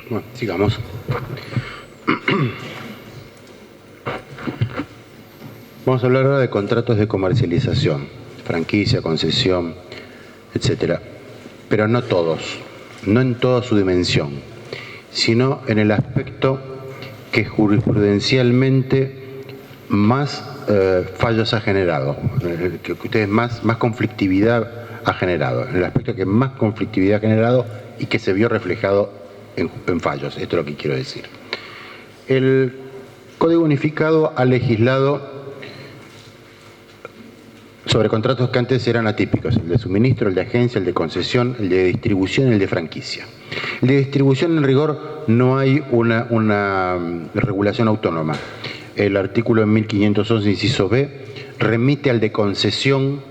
Bueno, sigamos. Vamos a hablar ahora de contratos de comercialización, franquicia, concesión, etcétera. Pero no todos, no en toda su dimensión, sino en el aspecto que jurisprudencialmente más fallos ha generado, que ustedes más conflictividad ha generado, en el aspecto que más conflictividad ha generado y que se vio reflejado en fallos. Esto es lo que quiero decir. El Código Unificado ha legislado sobre contratos que antes eran atípicos: el de suministro, el de agencia, el de concesión, el de distribución y el de franquicia. El de distribución, en rigor, no hay una regulación autónoma. El artículo 1511, inciso B, remite al de concesión,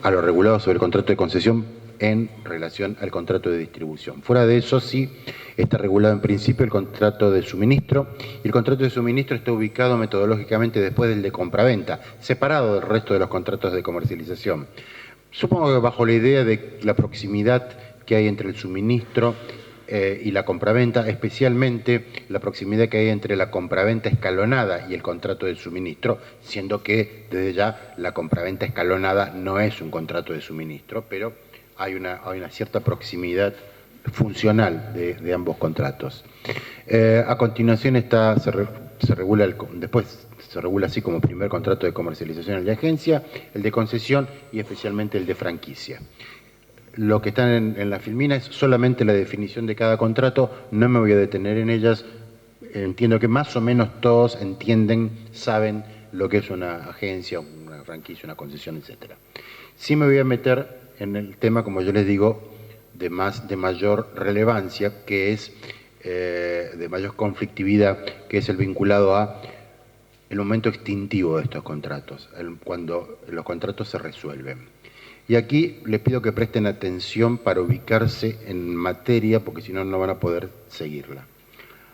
a lo regulado sobre el contrato de concesión en relación al contrato de distribución. Fuera de eso, sí está regulado en principio el contrato de suministro, y el contrato de suministro está ubicado metodológicamente después del de compraventa, separado del resto de los contratos de comercialización. Supongo que bajo la idea de la proximidad que hay entre el suministro y la compraventa, especialmente la proximidad que hay entre la compraventa escalonada y el contrato de suministro, siendo que desde ya la compraventa escalonada no es un contrato de suministro, pero hay una cierta proximidad funcional de ambos contratos. A continuación se regula después se regula así como primer contrato de comercialización el de agencia, el de concesión y especialmente el de franquicia. Lo que está en la filmina es solamente la definición de cada contrato, no me voy a detener en ellas. Entiendo que más o menos todos entienden, saben lo que es una agencia, una franquicia, una concesión, etc. Sí me voy a meter en el tema, como yo les digo, de mayor relevancia, que es de mayor conflictividad, que es el vinculado a el momento extintivo de estos contratos, cuando los contratos se resuelven. Y aquí les pido que presten atención para ubicarse en materia, porque si no, no van a poder seguirla.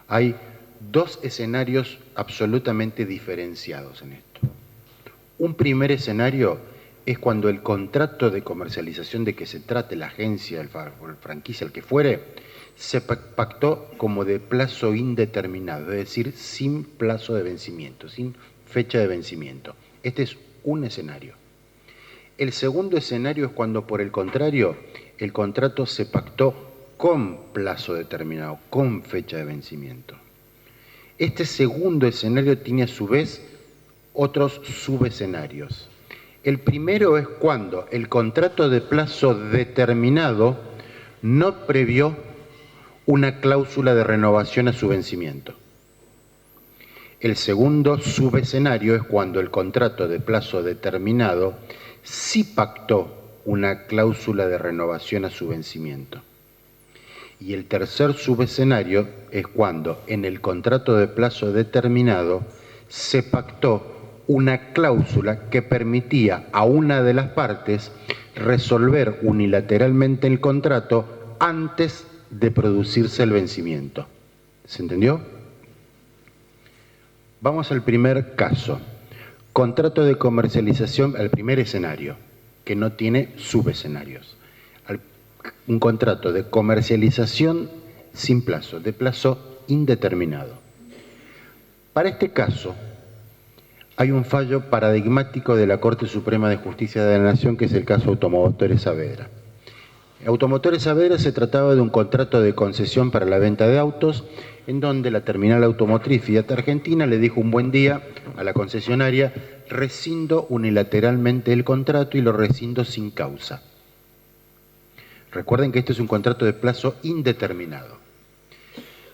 Hay dos escenarios absolutamente diferenciados en esto. Un primer escenario es cuando el contrato de comercialización de que se trate la agencia, el franquicia, el que fuere, se pactó como de plazo indeterminado, es decir, sin plazo de vencimiento, sin fecha de vencimiento. Este es un escenario. El segundo escenario es cuando, por el contrario, el contrato se pactó con plazo determinado, con fecha de vencimiento. Este segundo escenario tiene a su vez otros subescenarios. El primero es cuando el contrato de plazo determinado no previó una cláusula de renovación a su vencimiento. El segundo subescenario es cuando el contrato de plazo determinado sí pactó una cláusula de renovación a su vencimiento. Y el tercer subescenario es cuando en el contrato de plazo determinado se pactó una cláusula que permitía a una de las partes resolver unilateralmente el contrato antes de producirse el vencimiento. ¿Se entendió? Vamos al primer caso. Contrato de comercialización, al primer escenario, que no tiene subescenarios. Un contrato de comercialización sin plazo, de plazo indeterminado. Para este caso, hay un fallo paradigmático de la Corte Suprema de Justicia de la Nación, que es el caso Automotores Saavedra. Automotores Saavedra se trataba de un contrato de concesión para la venta de autos, en donde la terminal automotriz Fiat Argentina le dijo un buen día a la concesionaria: rescindo unilateralmente el contrato y lo rescindo sin causa. Recuerden que este es un contrato de plazo indeterminado.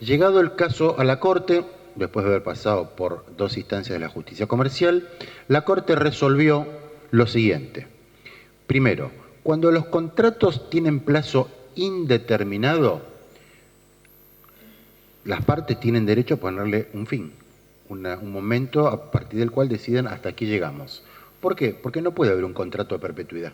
Llegado el caso a la Corte, después de haber pasado por dos instancias de la justicia comercial, la Corte resolvió lo siguiente. Primero, cuando los contratos tienen plazo indeterminado, las partes tienen derecho a ponerle un fin, un momento a partir del cual deciden hasta aquí llegamos. ¿Por qué? Porque no puede haber un contrato a perpetuidad.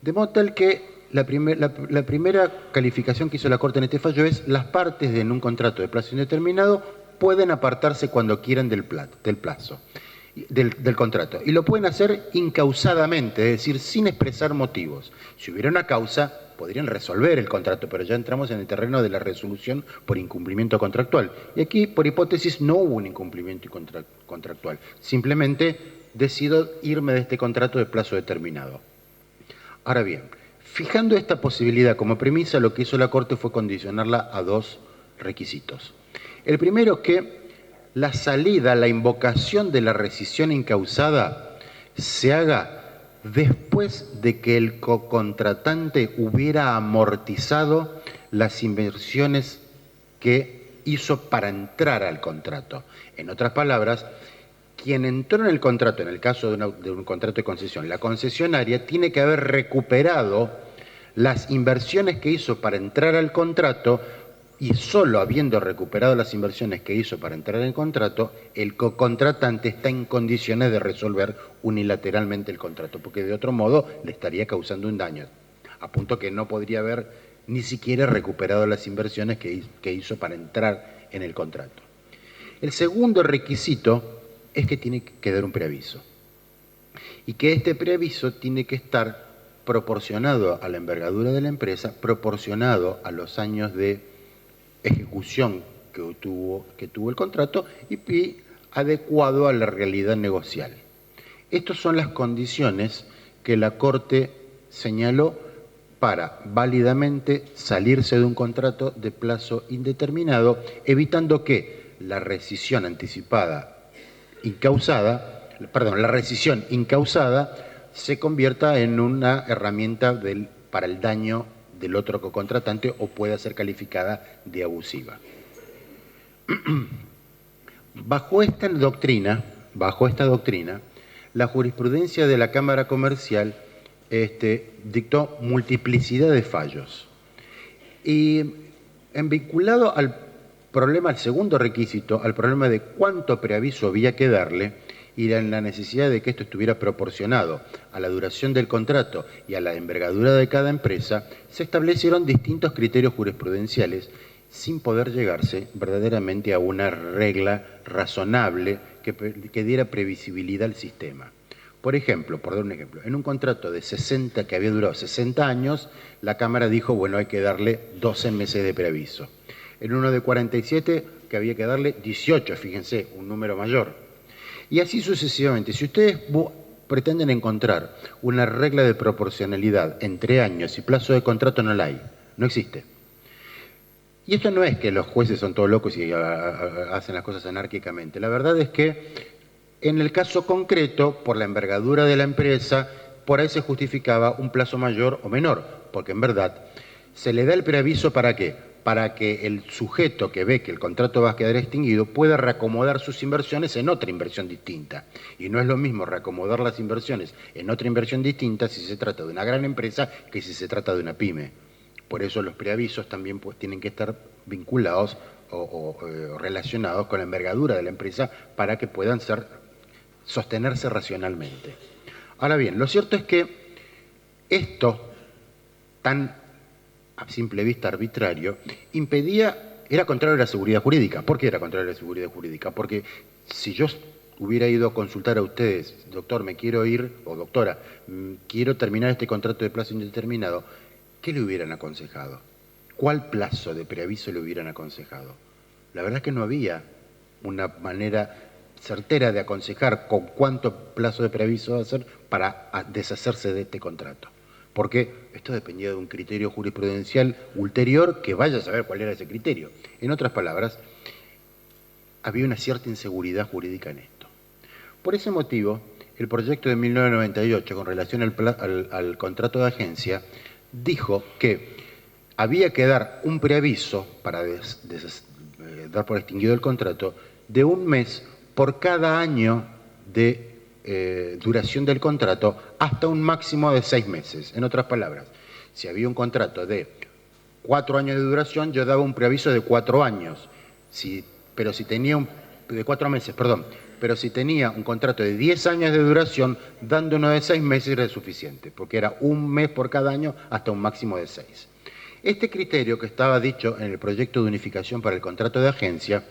De modo tal que la primera calificación que hizo la Corte en este fallo es: las partes en un contrato de plazo indeterminado pueden apartarse cuando quieran del contrato. Y lo pueden hacer incausadamente, es decir, sin expresar motivos. Si hubiera una causa, podrían resolver el contrato, pero ya entramos en el terreno de la resolución por incumplimiento contractual. Y aquí, por hipótesis, no hubo un incumplimiento contractual. Simplemente decido irme de este contrato de plazo determinado. Ahora bien, fijando esta posibilidad como premisa, lo que hizo la Corte fue condicionarla a dos requisitos. El primero, que la salida, la invocación de la rescisión incausada se haga después de que el cocontratante hubiera amortizado las inversiones que hizo para entrar al contrato. En otras palabras, quien entró en el contrato, en el caso de un contrato de concesión, la concesionaria tiene que haber recuperado las inversiones que hizo para entrar al contrato, y solo habiendo recuperado las inversiones que hizo para entrar en el contrato, el cocontratante está en condiciones de resolver unilateralmente el contrato, porque de otro modo le estaría causando un daño, a punto que no podría haber ni siquiera recuperado las inversiones que hizo para entrar en el contrato. El segundo requisito es que tiene que dar un preaviso, y que este preaviso tiene que estar proporcionado a la envergadura de la empresa, proporcionado a los años de ejecución que tuvo el contrato y adecuado a la realidad negocial. Estas son las condiciones que la Corte señaló para válidamente salirse de un contrato de plazo indeterminado, evitando que la rescisión la rescisión incausada se convierta en una herramienta para el daño del otro cocontratante o pueda ser calificada de abusiva. Bajo esta doctrina, la jurisprudencia de la Cámara Comercial dictó multiplicidad de fallos. Y vinculado al problema, al segundo requisito, al problema de cuánto preaviso había que darle, y en la necesidad de que esto estuviera proporcionado a la duración del contrato y a la envergadura de cada empresa, se establecieron distintos criterios jurisprudenciales sin poder llegarse verdaderamente a una regla razonable que diera previsibilidad al sistema. Por ejemplo, por dar un ejemplo, en un contrato de 60 que había durado 60 años, la Cámara dijo, bueno, hay que darle 12 meses de preaviso. En uno de 47 que había que darle 18, fíjense, un número mayor. Y así sucesivamente. Si ustedes pretenden encontrar una regla de proporcionalidad entre años y plazo de contrato, no la hay, no existe. Y esto no es que los jueces son todos locos y hacen las cosas anárquicamente. La verdad es que en el caso concreto, por la envergadura de la empresa, por ahí se justificaba un plazo mayor o menor, porque en verdad se le da el preaviso ¿para qué? Para que el sujeto que ve que el contrato va a quedar extinguido pueda reacomodar sus inversiones en otra inversión distinta. Y no es lo mismo reacomodar las inversiones en otra inversión distinta si se trata de una gran empresa que si se trata de una pyme. Por eso los preavisos también tienen que estar vinculados o relacionados con la envergadura de la empresa para que puedan sostenerse racionalmente. Ahora bien, lo cierto es que esto tan a simple vista arbitrario, era contrario a la seguridad jurídica. ¿Por qué era contrario a la seguridad jurídica? Porque si yo hubiera ido a consultar a ustedes, doctor, me quiero ir, o doctora, quiero terminar este contrato de plazo indeterminado, ¿qué le hubieran aconsejado? ¿Cuál plazo de preaviso le hubieran aconsejado? La verdad es que no había una manera certera de aconsejar con cuánto plazo de preaviso hacer para deshacerse de este contrato. Porque esto dependía de un criterio jurisprudencial ulterior que vaya a saber cuál era ese criterio. En otras palabras, había una cierta inseguridad jurídica en esto. Por ese motivo, el proyecto de 1998 con relación al contrato de agencia dijo que había que dar un preaviso para dar por extinguido el contrato de 1 mes por cada año de duración del contrato hasta un máximo de 6 meses. En otras palabras, si había un contrato de 4 años de duración, yo daba un preaviso de 4 años. Pero si tenía un contrato de 10 años de duración, dando uno de 6 meses era suficiente, porque era 1 mes por cada año hasta un máximo de 6. Este criterio que estaba dicho en el proyecto de unificación para el contrato de agencia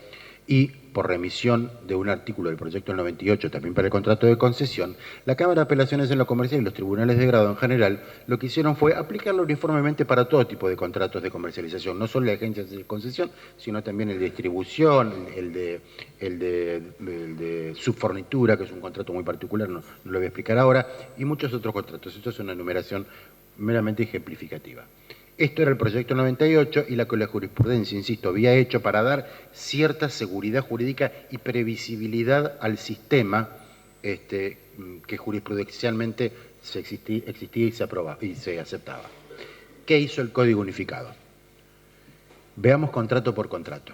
Y por remisión de un artículo del proyecto del 98, también para el contrato de concesión, la Cámara de Apelaciones en lo Comercial y los tribunales de grado en general lo que hicieron fue aplicarlo uniformemente para todo tipo de contratos de comercialización, no solo de agencias de concesión, sino también el de distribución, el de subfornitura, que es un contrato muy particular, no lo voy a explicar ahora, y muchos otros contratos. Esto es una enumeración meramente ejemplificativa. Esto era el proyecto 98 y la que la jurisprudencia, insisto, había hecho para dar cierta seguridad jurídica y previsibilidad al sistema que jurisprudencialmente existía y se aprobaba y se aceptaba. ¿Qué hizo el Código Unificado? Veamos contrato por contrato.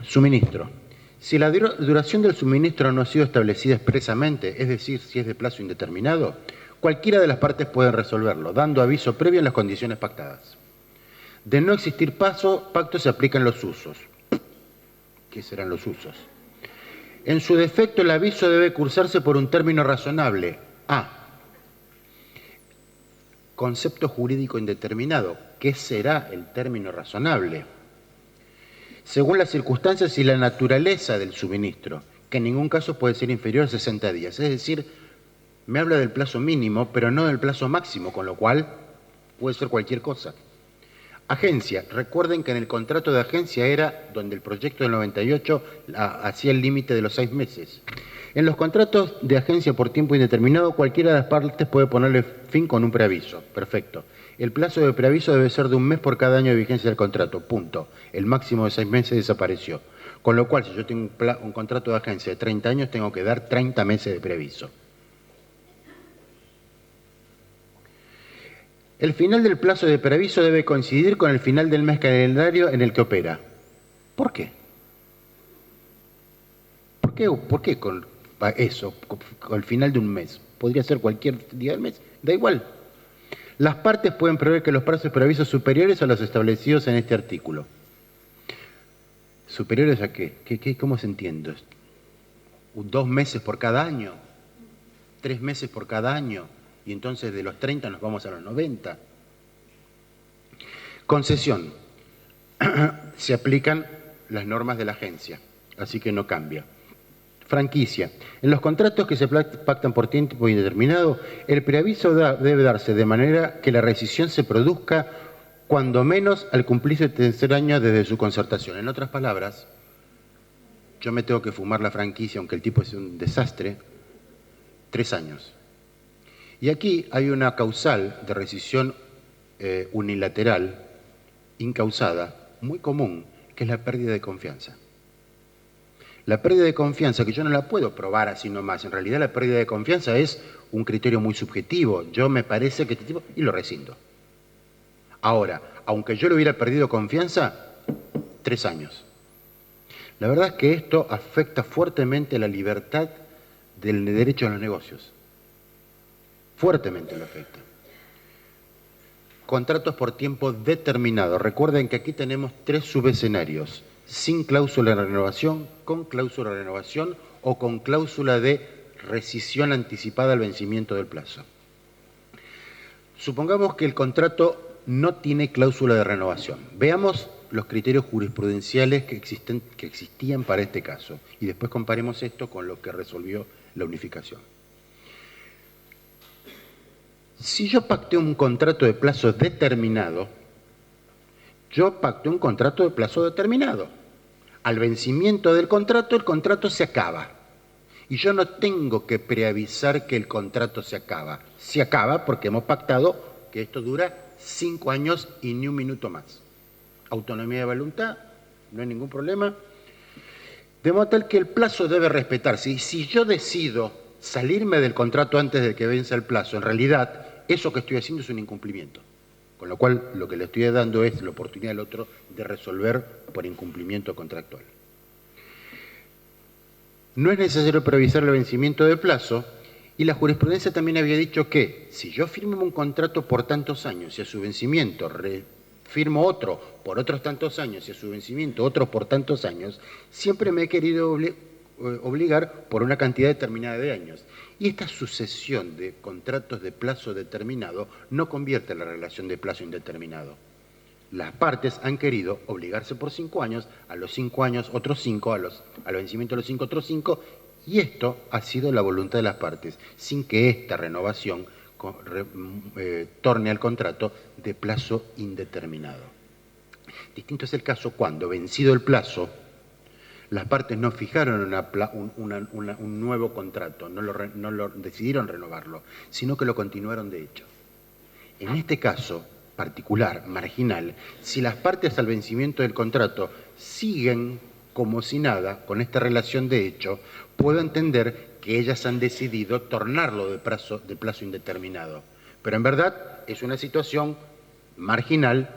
Suministro. Si la duración del suministro no ha sido establecida expresamente, es decir, si es de plazo indeterminado, cualquiera de las partes puede resolverlo, dando aviso previo en las condiciones pactadas. De no existir pacto se aplican los usos. ¿Qué serán los usos? En su defecto, el aviso debe cursarse por un término razonable. A. Concepto jurídico indeterminado. ¿Qué será el término razonable? Según las circunstancias y la naturaleza del suministro, que en ningún caso puede ser inferior a 60 días. Es decir, me habla del plazo mínimo, pero no del plazo máximo, con lo cual puede ser cualquier cosa. Agencia. Recuerden que en el contrato de agencia era donde el proyecto del 98 hacía el límite de los 6 meses. En los contratos de agencia por tiempo indeterminado, cualquiera de las partes puede ponerle fin con un preaviso. Perfecto. El plazo de preaviso debe ser de 1 mes por cada año de vigencia del contrato. Punto. El máximo de 6 meses desapareció. Con lo cual, si yo tengo un contrato de agencia de 30 años, tengo que dar 30 meses de preaviso. El final del plazo de preaviso debe coincidir con el final del mes calendario en el que opera. ¿Por qué? ¿Por qué con eso, con el final de un mes? Podría ser cualquier día del mes, da igual. Las partes pueden prever que los plazos de preaviso superiores a los establecidos en este artículo. ¿Superiores a qué? ¿Cómo se entiende? 2 meses por cada año, 3 meses por cada año. Y entonces de los 30 nos vamos a los 90. Concesión. Se aplican las normas de la agencia, así que no cambia. Franquicia. En los contratos que se pactan por tiempo indeterminado, el preaviso debe darse de manera que la rescisión se produzca cuando menos al cumplirse el tercer año desde su concertación. En otras palabras, yo me tengo que fumar la franquicia, aunque el tipo sea un desastre, 3 años. Y aquí hay una causal de rescisión unilateral, incausada, muy común, que es la pérdida de confianza. La pérdida de confianza, que yo no la puedo probar así nomás, en realidad la pérdida de confianza es un criterio muy subjetivo. Yo me parece que este tipo... y lo rescindo. Ahora, aunque yo le hubiera perdido confianza, 3 años. La verdad es que esto afecta fuertemente la libertad del derecho a los negocios. Fuertemente lo afecta. Contratos por tiempo determinado. Recuerden que aquí tenemos 3 subescenarios: sin cláusula de renovación, con cláusula de renovación o con cláusula de rescisión anticipada al vencimiento del plazo. Supongamos que el contrato no tiene cláusula de renovación. Veamos los criterios jurisprudenciales que existían para este caso y después comparemos esto con lo que resolvió la unificación. Si yo pacté un contrato de plazo determinado, yo pacté un contrato de plazo determinado. Al vencimiento del contrato, el contrato se acaba. Y yo no tengo que preavisar que el contrato se acaba. Se acaba porque hemos pactado que esto dura 5 años y ni un minuto más. Autonomía de voluntad, no hay ningún problema. De modo tal que el plazo debe respetarse. Y si yo decido salirme del contrato antes de que venza el plazo, en realidad eso que estoy haciendo es un incumplimiento. Con lo cual, lo que le estoy dando es la oportunidad al otro de resolver por incumplimiento contractual. No es necesario preavisar el vencimiento de plazo, y la jurisprudencia también había dicho que si yo firmo un contrato por tantos años y a su vencimiento firmo otro por otros tantos años y a su vencimiento otro por tantos años, siempre me he querido obligar por una cantidad determinada de años. Y esta sucesión de contratos de plazo determinado no convierte la relación de plazo indeterminado. las partes han querido obligarse por 5 años, a los 5 años otros 5, al vencimiento de los 5 otros 5, y esto ha sido la voluntad de las partes, sin que esta renovación torne al contrato de plazo indeterminado. Distinto es el caso cuando, vencido el plazo, las partes no fijaron un nuevo contrato, no decidieron renovarlo, sino que lo continuaron de hecho. En este caso particular, marginal, si las partes al vencimiento del contrato siguen como si nada, con esta relación de hecho, puedo entender que ellas han decidido tornarlo de plazo indeterminado. Pero en verdad es una situación marginal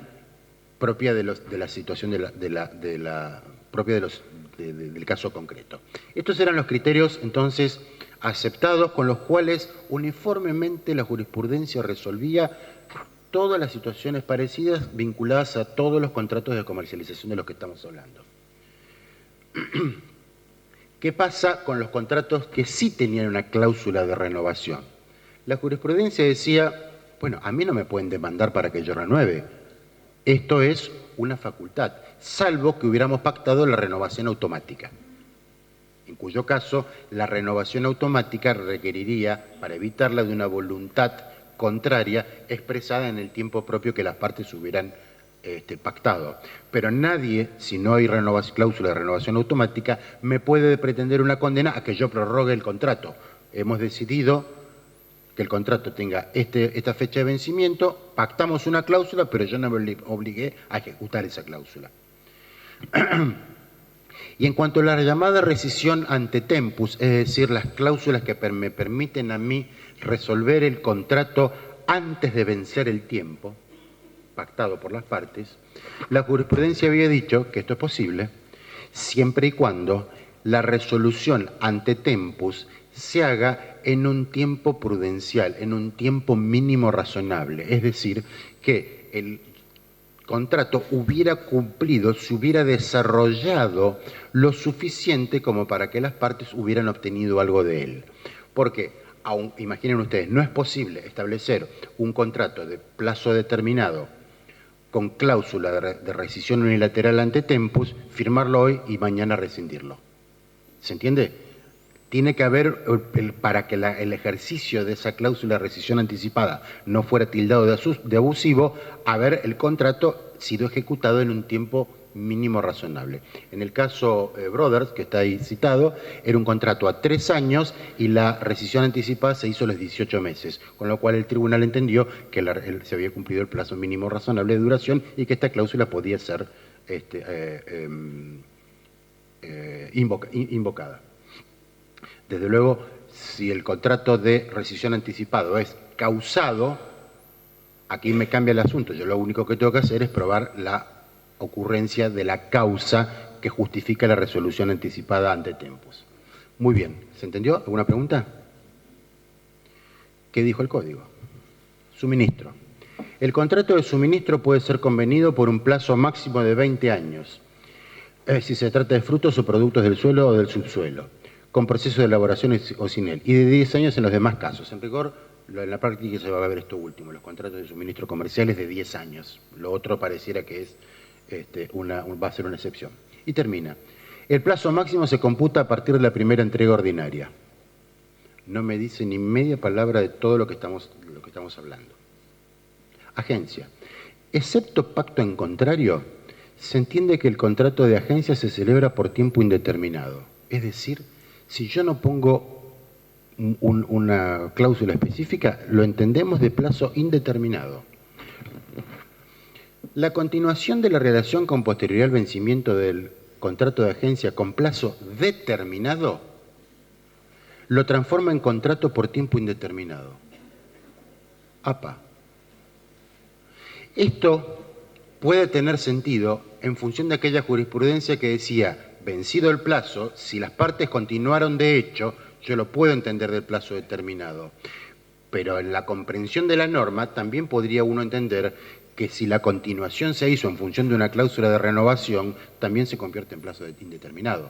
propia de la situación propia del caso concreto. Estos eran los criterios, entonces, aceptados, con los cuales uniformemente la jurisprudencia resolvía todas las situaciones parecidas vinculadas a todos los contratos de comercialización de los que estamos hablando. ¿Qué pasa con los contratos que sí tenían una cláusula de renovación? La jurisprudencia decía, bueno, a mí no me pueden demandar para que yo renueve. Esto es una facultad, salvo que hubiéramos pactado la renovación automática, en cuyo caso la renovación automática requeriría, para evitarla, de una voluntad contraria expresada en el tiempo propio que las partes hubieran pactado. Pero nadie, si no hay cláusula de renovación automática, me puede pretender una condena a que yo prorrogue el contrato. Hemos decidido que el contrato tenga esta fecha de vencimiento, pactamos una cláusula, pero yo no me obligué a ejecutar esa cláusula. Y en cuanto a la llamada rescisión ante tempus, es decir, las cláusulas que me permiten a mí resolver el contrato antes de vencer el tiempo, pactado por las partes, la jurisprudencia había dicho que esto es posible siempre y cuando la resolución ante tempus se haga en un tiempo prudencial, en un tiempo mínimo razonable, es decir, que el contrato hubiera cumplido, se hubiera desarrollado lo suficiente como para que las partes hubieran obtenido algo de él. Porque, imaginen ustedes, no es posible establecer un contrato de plazo determinado con cláusula de rescisión unilateral ante tempus, firmarlo hoy y mañana rescindirlo. ¿Se entiende? Tiene que haber, para que el ejercicio de esa cláusula de rescisión anticipada no fuera tildado de abusivo, haber el contrato sido ejecutado en un tiempo mínimo razonable. En el caso Brothers, que está ahí citado, era un contrato a 3 años y la rescisión anticipada se hizo a los 18 meses, con lo cual el tribunal entendió que se había cumplido el plazo mínimo razonable de duración y que esta cláusula podía ser invocada. Desde luego, si el contrato de rescisión anticipado es causado, aquí me cambia el asunto. Yo lo único que tengo que hacer es probar la ocurrencia de la causa que justifica la resolución anticipada ante tempus. Muy bien, ¿se entendió? ¿Alguna pregunta? ¿Qué dijo el código? Suministro. El contrato de suministro puede ser convenido por un plazo máximo de 20 años, si se trata de frutos o productos del suelo o del subsuelo, con proceso de elaboración o sin él, y de 10 años en los demás casos. En rigor, en la práctica se va a ver esto último, los contratos de suministro comerciales de 10 años. Lo otro pareciera que es va a ser una excepción. Y termina. El plazo máximo se computa a partir de la primera entrega ordinaria. No me dice ni media palabra de todo lo que estamos hablando. Agencia. Excepto pacto en contrario, se entiende que el contrato de agencia se celebra por tiempo indeterminado. Es decir, si yo no pongo una cláusula específica, lo entendemos de plazo indeterminado. La continuación de la relación con posterioridad al vencimiento del contrato de agencia con plazo determinado lo transforma en contrato por tiempo indeterminado. APA. Esto puede tener sentido en función de aquella jurisprudencia que decía, vencido el plazo, si las partes continuaron de hecho, yo lo puedo entender del plazo determinado. Pero en la comprensión de la norma también podría uno entender que si la continuación se hizo en función de una cláusula de renovación, también se convierte en plazo indeterminado.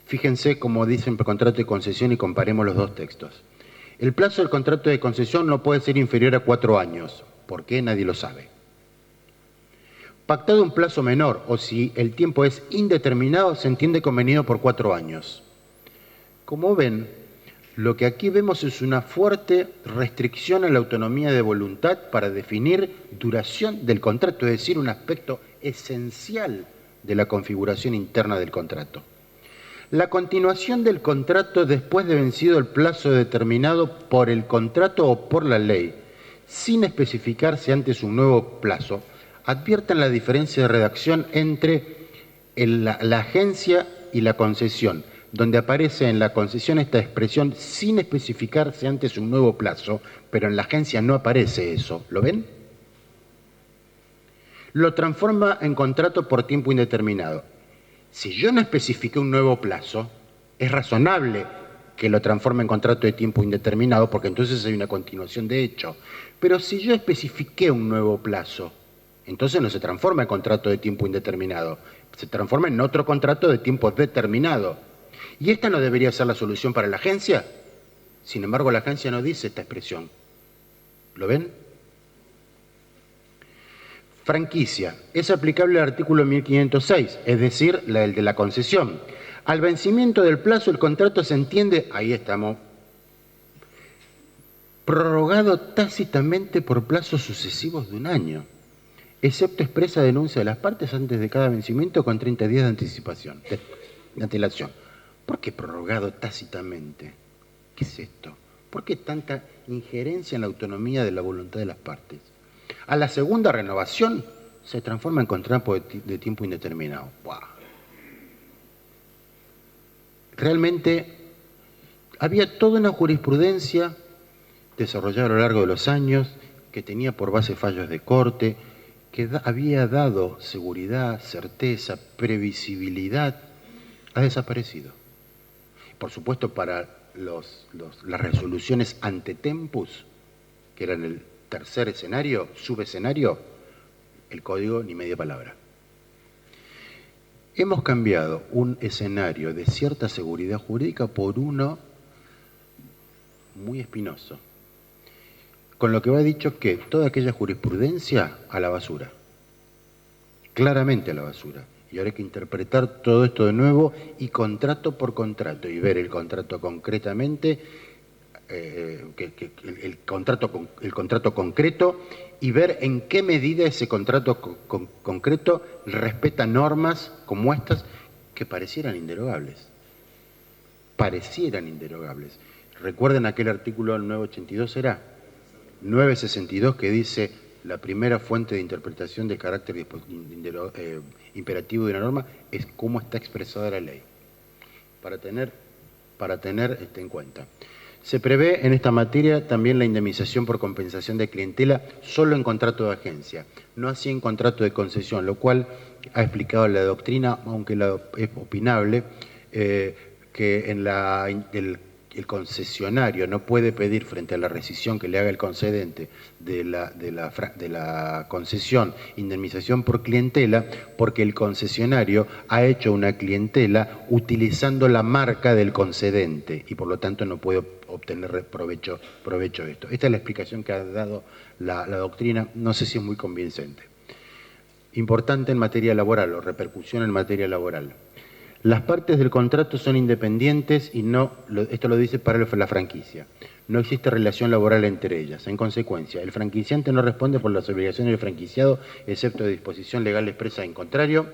Fíjense cómo dice el contrato de concesión y comparemos los dos textos. El plazo del contrato de concesión no puede ser inferior a 4 años. ¿Por qué? Nadie lo sabe. Pactado un plazo menor o si el tiempo es indeterminado, se entiende convenido por 4 años. Como ven, lo que aquí vemos es una fuerte restricción a la autonomía de voluntad para definir duración del contrato, es decir, un aspecto esencial de la configuración interna del contrato. La continuación del contrato después de vencido el plazo determinado por el contrato o por la ley, sin especificarse antes un nuevo plazo, adviertan la diferencia de redacción entre la agencia y la concesión, donde aparece en la concesión esta expresión sin especificarse antes un nuevo plazo, pero en la agencia no aparece eso. ¿Lo ven? Lo transforma en contrato por tiempo indeterminado. Si yo no especifiqué un nuevo plazo, es razonable que lo transforme en contrato de tiempo indeterminado, porque entonces hay una continuación de hecho. Pero si yo especifiqué un nuevo plazo, entonces no se transforma en contrato de tiempo indeterminado, se transforma en otro contrato de tiempo determinado. ¿Y esta no debería ser la solución para la agencia? Sin embargo, la agencia no dice esta expresión. ¿Lo ven? Franquicia. Es aplicable al artículo 1506, es decir, el de la concesión. Al vencimiento del plazo, el contrato se entiende, ahí estamos, prorrogado tácitamente por plazos sucesivos de 1 año, excepto expresa denuncia de las partes antes de cada vencimiento con 30 días de anticipación, de antelación. ¿Por qué prorrogado tácitamente? ¿Qué es esto? ¿Por qué tanta injerencia en la autonomía de la voluntad de las partes? A la segunda renovación se transforma en contrato de tiempo indeterminado. ¡Wow! Realmente había toda una jurisprudencia desarrollada a lo largo de los años que tenía por base fallos de corte, que había dado seguridad, certeza, previsibilidad, ha desaparecido. Por supuesto, para las resoluciones ante tempus, que eran el tercer escenario, subescenario, el código ni media palabra. Hemos cambiado un escenario de cierta seguridad jurídica por uno muy espinoso, con lo que va dicho que toda aquella jurisprudencia a la basura, claramente a la basura. Y ahora hay que interpretar todo esto de nuevo y contrato por contrato y ver el contrato concretamente, el contrato concreto y ver en qué medida ese contrato concreto respeta normas como estas que parecieran inderogables. Recuerden aquel artículo 982, ¿era? 962, que dice: la primera fuente de interpretación del carácter imperativo de una norma es cómo está expresada la ley, para tener en cuenta. Se prevé en esta materia también la indemnización por compensación de clientela solo en contrato de agencia, no así en contrato de concesión, lo cual ha explicado la doctrina, aunque es opinable, que el concesionario no puede pedir frente a la rescisión que le haga el concedente de la concesión indemnización por clientela, porque el concesionario ha hecho una clientela utilizando la marca del concedente y por lo tanto no puede obtener provecho de esto. Esta es la explicación que ha dado la doctrina, no sé si es muy convincente. Importante en materia laboral o repercusión en materia laboral. Las partes del contrato son independientes y esto lo dice para la franquicia. No existe relación laboral entre ellas. En consecuencia, el franquiciante no responde por las obligaciones del franquiciado, excepto de disposición legal expresa en contrario.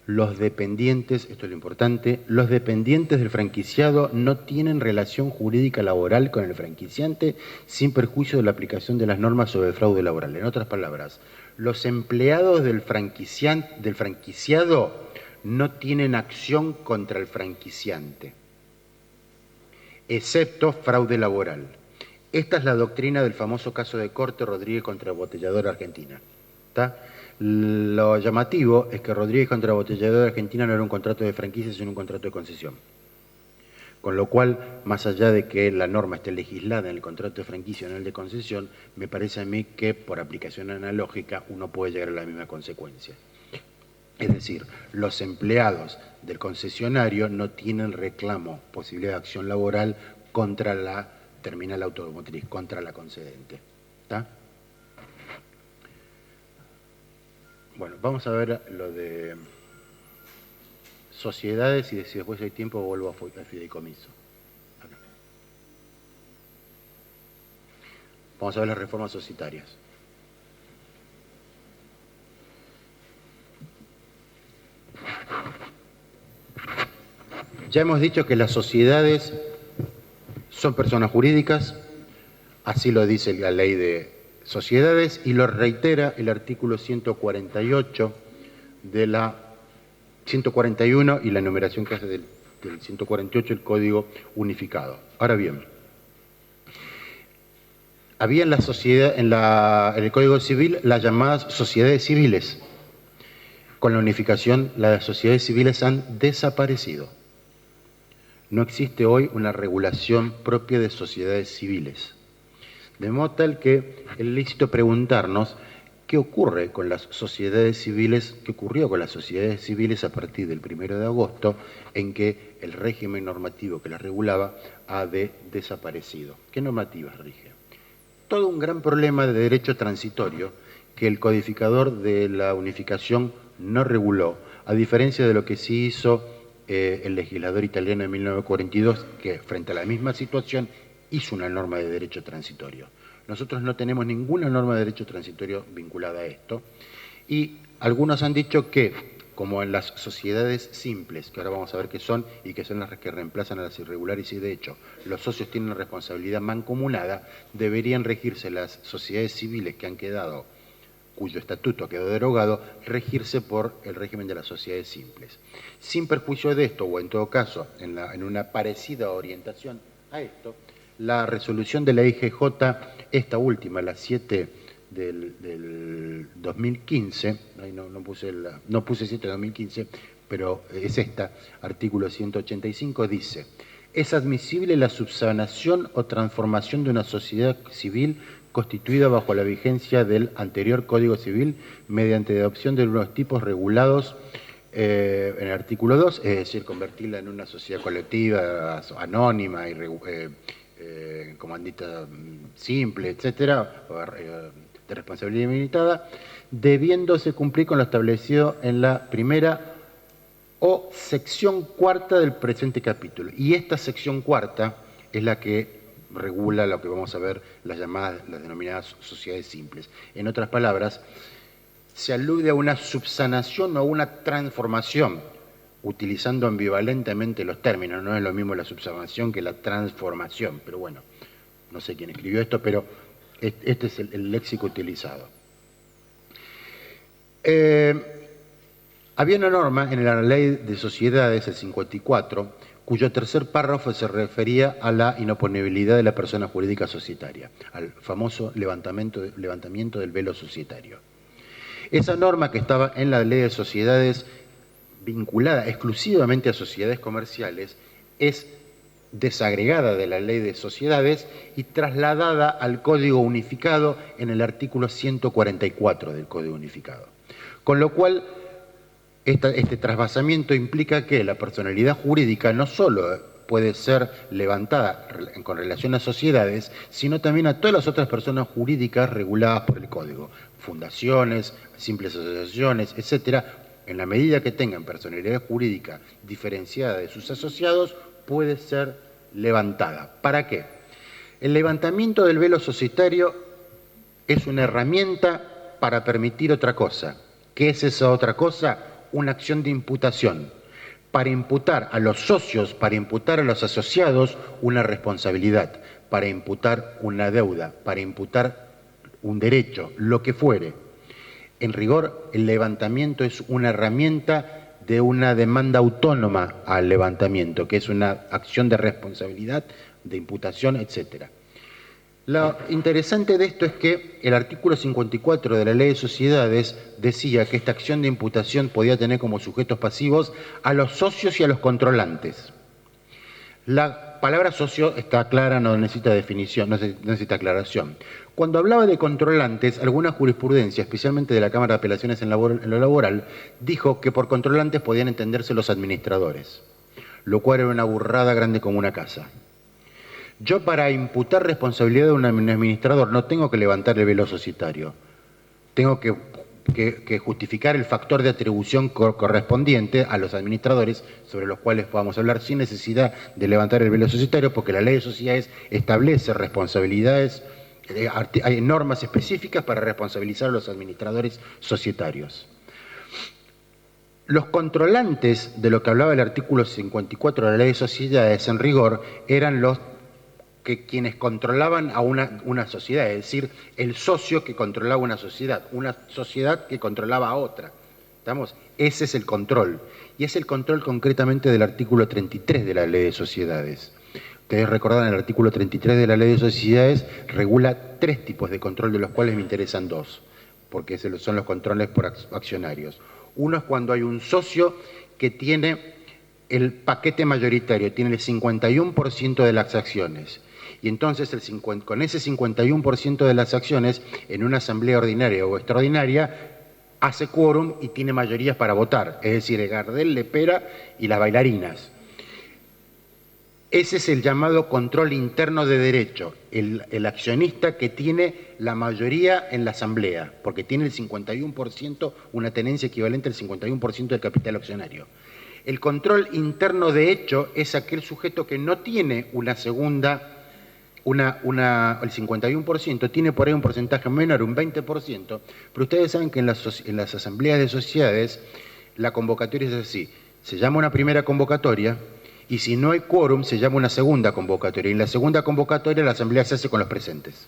Los dependientes, esto es lo importante, los dependientes del franquiciado no tienen relación jurídica laboral con el franquiciante sin perjuicio de la aplicación de las normas sobre el fraude laboral. En otras palabras, los empleados del franquiciado no tienen acción contra el franquiciante, excepto fraude laboral. Esta es la doctrina del famoso caso de corte Rodríguez contra Botelladora Argentina. ¿Está? Lo llamativo es que Rodríguez contra Botelladora Argentina no era un contrato de franquicia, sino un contrato de concesión. Con lo cual, más allá de que la norma esté legislada en el contrato de franquicia o en el de concesión, me parece a mí que por aplicación analógica uno puede llegar a la misma consecuencia. Es decir, los empleados del concesionario no tienen reclamo, posibilidad de acción laboral contra la terminal automotriz, contra la concedente. ¿Está? Bueno, vamos a ver lo de sociedades y si después hay tiempo vuelvo a fideicomiso. Acá. Vamos a ver las reformas societarias. Ya hemos dicho que las sociedades son personas jurídicas, así lo dice la ley de sociedades y lo reitera el artículo 148 de la 141 y la enumeración que hace del 148 el Código Unificado. Ahora bien, había en la sociedad, en el Código Civil las llamadas sociedades civiles. Con la unificación, las sociedades civiles han desaparecido. No existe hoy una regulación propia de sociedades civiles. De modo tal que es lícito preguntarnos qué ocurre con las sociedades civiles, qué ocurrió con las sociedades civiles a partir del 1 de agosto, en que el régimen normativo que las regulaba ha desaparecido. ¿Qué normativas rige? Todo un gran problema de derecho transitorio que el codificador de la unificación no reguló, a diferencia de lo que sí hizo el legislador italiano en 1942, que frente a la misma situación hizo una norma de derecho transitorio. Nosotros no tenemos ninguna norma de derecho transitorio vinculada a esto y algunos han dicho que, como en las sociedades simples, que ahora vamos a ver qué son y que son las que reemplazan a las irregulares y de hecho los socios tienen una responsabilidad mancomunada, deberían regirse las sociedades civiles que han quedado, cuyo estatuto quedó derogado, regirse por el régimen de las sociedades simples. Sin perjuicio de esto, o en todo caso, en una parecida orientación a esto, la resolución de la IGJ, esta última, la 7 del 2015, ahí no puse 7 de 2015, pero es esta, artículo 185, dice: es admisible la subsanación o transformación de una sociedad civil constituida bajo la vigencia del anterior Código Civil mediante adopción de unos tipos regulados en el artículo 2, es decir, convertirla en una sociedad colectiva, anónima, comandita simple, etcétera, de responsabilidad limitada, debiéndose cumplir con lo establecido en la primera o sección cuarta del presente capítulo. Y esta sección cuarta es la que regula lo que vamos a ver, las denominadas sociedades simples. En otras palabras, se alude a una subsanación o a una transformación, utilizando ambivalentemente los términos. No es lo mismo la subsanación que la transformación, pero bueno, no sé quién escribió esto, pero este es el léxico utilizado. Había una norma en la Ley de Sociedades, el 54, cuyo tercer párrafo se refería a la inoponibilidad de la persona jurídica societaria, al famoso levantamiento del velo societario. Esa norma, que estaba en la Ley de Sociedades vinculada exclusivamente a sociedades comerciales, es desagregada de la Ley de Sociedades y trasladada al Código Unificado en el artículo 144 del Código Unificado. Con lo cual, este trasvasamiento implica que la personalidad jurídica no solo puede ser levantada con relación a sociedades, sino también a todas las otras personas jurídicas reguladas por el Código, fundaciones, simples asociaciones, etcétera. En la medida que tengan personalidad jurídica diferenciada de sus asociados, puede ser levantada. ¿Para qué? El levantamiento del velo societario es una herramienta para permitir otra cosa. ¿Qué es esa otra cosa? Una acción de imputación, para imputar a los socios, para imputar a los asociados una responsabilidad, para imputar una deuda, para imputar un derecho, lo que fuere. En rigor, el levantamiento es una herramienta de una demanda autónoma al levantamiento, que es una acción de responsabilidad, de imputación, etcétera. Lo interesante de esto es que el artículo 54 de la Ley de Sociedades decía que esta acción de imputación podía tener como sujetos pasivos a los socios y a los controlantes. La palabra socio está clara, no necesita definición, no necesita aclaración. Cuando hablaba de controlantes, alguna jurisprudencia, especialmente de la Cámara de Apelaciones en lo laboral, dijo que por controlantes podían entenderse los administradores, lo cual era una burrada grande como una casa. Yo, para imputar responsabilidad de un administrador, no tengo que levantar el velo societario. Tengo que que justificar el factor de atribución correspondiente a los administradores, sobre los cuales podamos hablar sin necesidad de levantar el velo societario, porque la ley de sociedades establece responsabilidades, hay normas específicas para responsabilizar a los administradores societarios. Los controlantes de lo que hablaba el artículo 54 de la ley de sociedades, en rigor, eran quienes controlaban a una sociedad, es decir, el socio que controlaba una sociedad que controlaba a otra. ¿Estamos? Ese es el control. Y es el control concretamente del artículo 33 de la ley de sociedades. Ustedes recordarán, el artículo 33 de la ley de sociedades regula 3 tipos de control, de los cuales me interesan 2, porque son los controles por accionarios. Uno es cuando hay un socio que tiene el paquete mayoritario, tiene el 51% de las acciones. Y entonces con ese 51% de las acciones, en una asamblea ordinaria o extraordinaria, hace quórum y tiene mayorías para votar. Es decir, el Gardel, Lepera y las bailarinas. Ese es el llamado control interno de derecho, el accionista que tiene la mayoría en la asamblea, porque tiene el 51%, una tenencia equivalente al 51% del capital accionario. El control interno de hecho es aquel sujeto que no tiene una segunda, el 51%, tiene por ahí un porcentaje menor, un 20%, pero ustedes saben que en las asambleas de sociedades la convocatoria es así, se llama una primera convocatoria, y si no hay quórum, se llama una segunda convocatoria. Y en la segunda convocatoria la asamblea se hace con los presentes.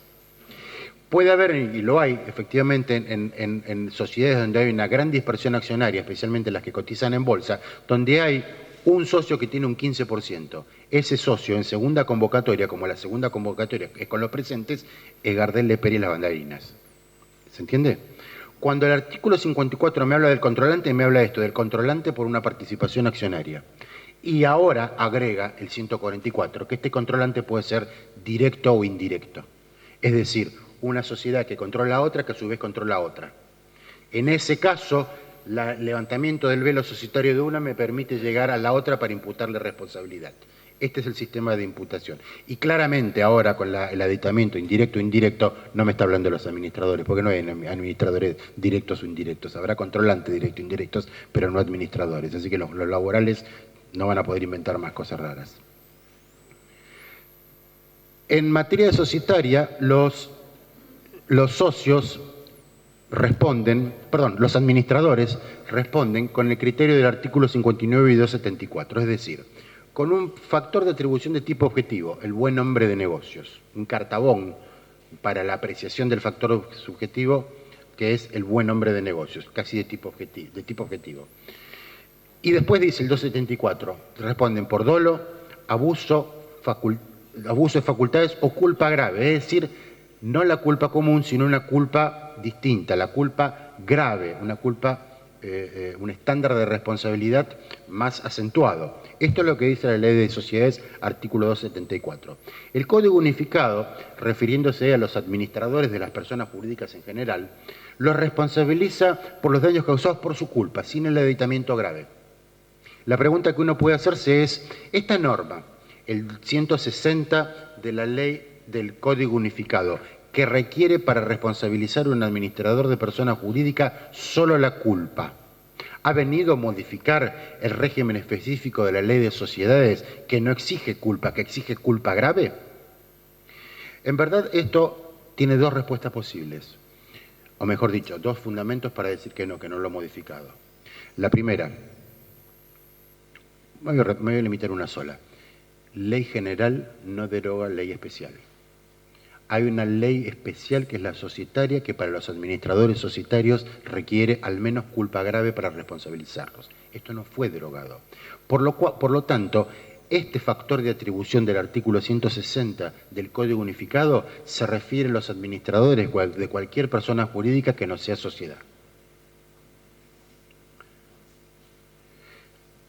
Puede haber, y lo hay efectivamente en sociedades donde hay una gran dispersión accionaria, especialmente las que cotizan en bolsa, donde hay un socio que tiene un 15%. Ese socio en segunda convocatoria, como la segunda convocatoria es con los presentes, es Gardel, Lepera y las bailarinas. ¿Se entiende? Cuando el artículo 54 me habla del controlante, me habla de esto, del controlante por una participación accionaria. Y ahora agrega el 144, que este controlante puede ser directo o indirecto. Es decir, una sociedad que controla a otra, que a su vez controla a otra. En ese caso, el levantamiento del velo societario de una me permite llegar a la otra para imputarle responsabilidad. Este es el sistema de imputación. Y claramente ahora con el aditamiento indirecto o indirecto no me está hablando de los administradores, porque no hay administradores directos o indirectos. Habrá controlantes directos o indirectos, pero no administradores. Así que los laborales no van a poder inventar más cosas raras. En materia societaria, los socios los administradores responden con el criterio del artículo 59 y 274, es decir, con un factor de atribución de tipo objetivo, el buen hombre de negocios, un cartabón para la apreciación del factor subjetivo, que es el buen hombre de negocios, casi de tipo objetivo. Y después dice el 274, responden por dolo, abuso de facultades o culpa grave, es decir, no la culpa común, sino una culpa distinta, la culpa grave, una culpa, un estándar de responsabilidad más acentuado. Esto es lo que dice la Ley de Sociedades, artículo 274. El Código Unificado, refiriéndose a los administradores de las personas jurídicas en general, los responsabiliza por los daños causados por su culpa, sin el aditamiento grave. La pregunta que uno puede hacerse es, esta norma, el 160 de la Ley del Código Unificado, que requiere para responsabilizar a un administrador de persona jurídica solo la culpa, ¿ha venido a modificar el régimen específico de la Ley de Sociedades que no exige culpa, que exige culpa grave? En verdad, esto tiene 2 respuestas posibles, o mejor dicho, 2 fundamentos para decir que no lo ha modificado. La primera, me voy a limitar una sola. Ley general no deroga ley especial. Hay una ley especial que es la societaria, que para los administradores societarios requiere al menos culpa grave para responsabilizarlos. Esto no fue derogado. Por lo tanto, este factor de atribución del artículo 160 del Código Unificado se refiere a los administradores de cualquier persona jurídica que no sea sociedad.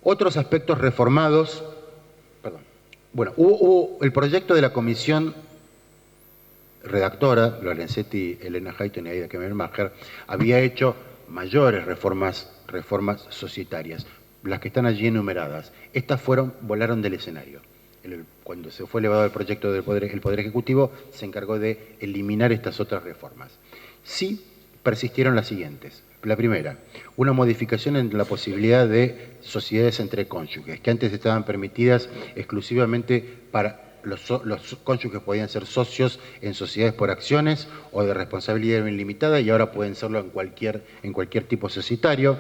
Otros aspectos reformados, hubo el proyecto de la comisión redactora, Lorenzetti, Elena Hayton y Aida Kemmermacher, había hecho mayores reformas societarias, las que están allí enumeradas. Estas volaron del escenario. Cuando se fue elevado el proyecto del el Poder Ejecutivo, se encargó de eliminar estas otras reformas. Sí persistieron las siguientes. La primera, una modificación en la posibilidad de sociedades entre cónyuges, que antes estaban permitidas exclusivamente para los cónyuges podían ser socios en sociedades por acciones o de responsabilidad ilimitada y ahora pueden serlo en cualquier tipo societario.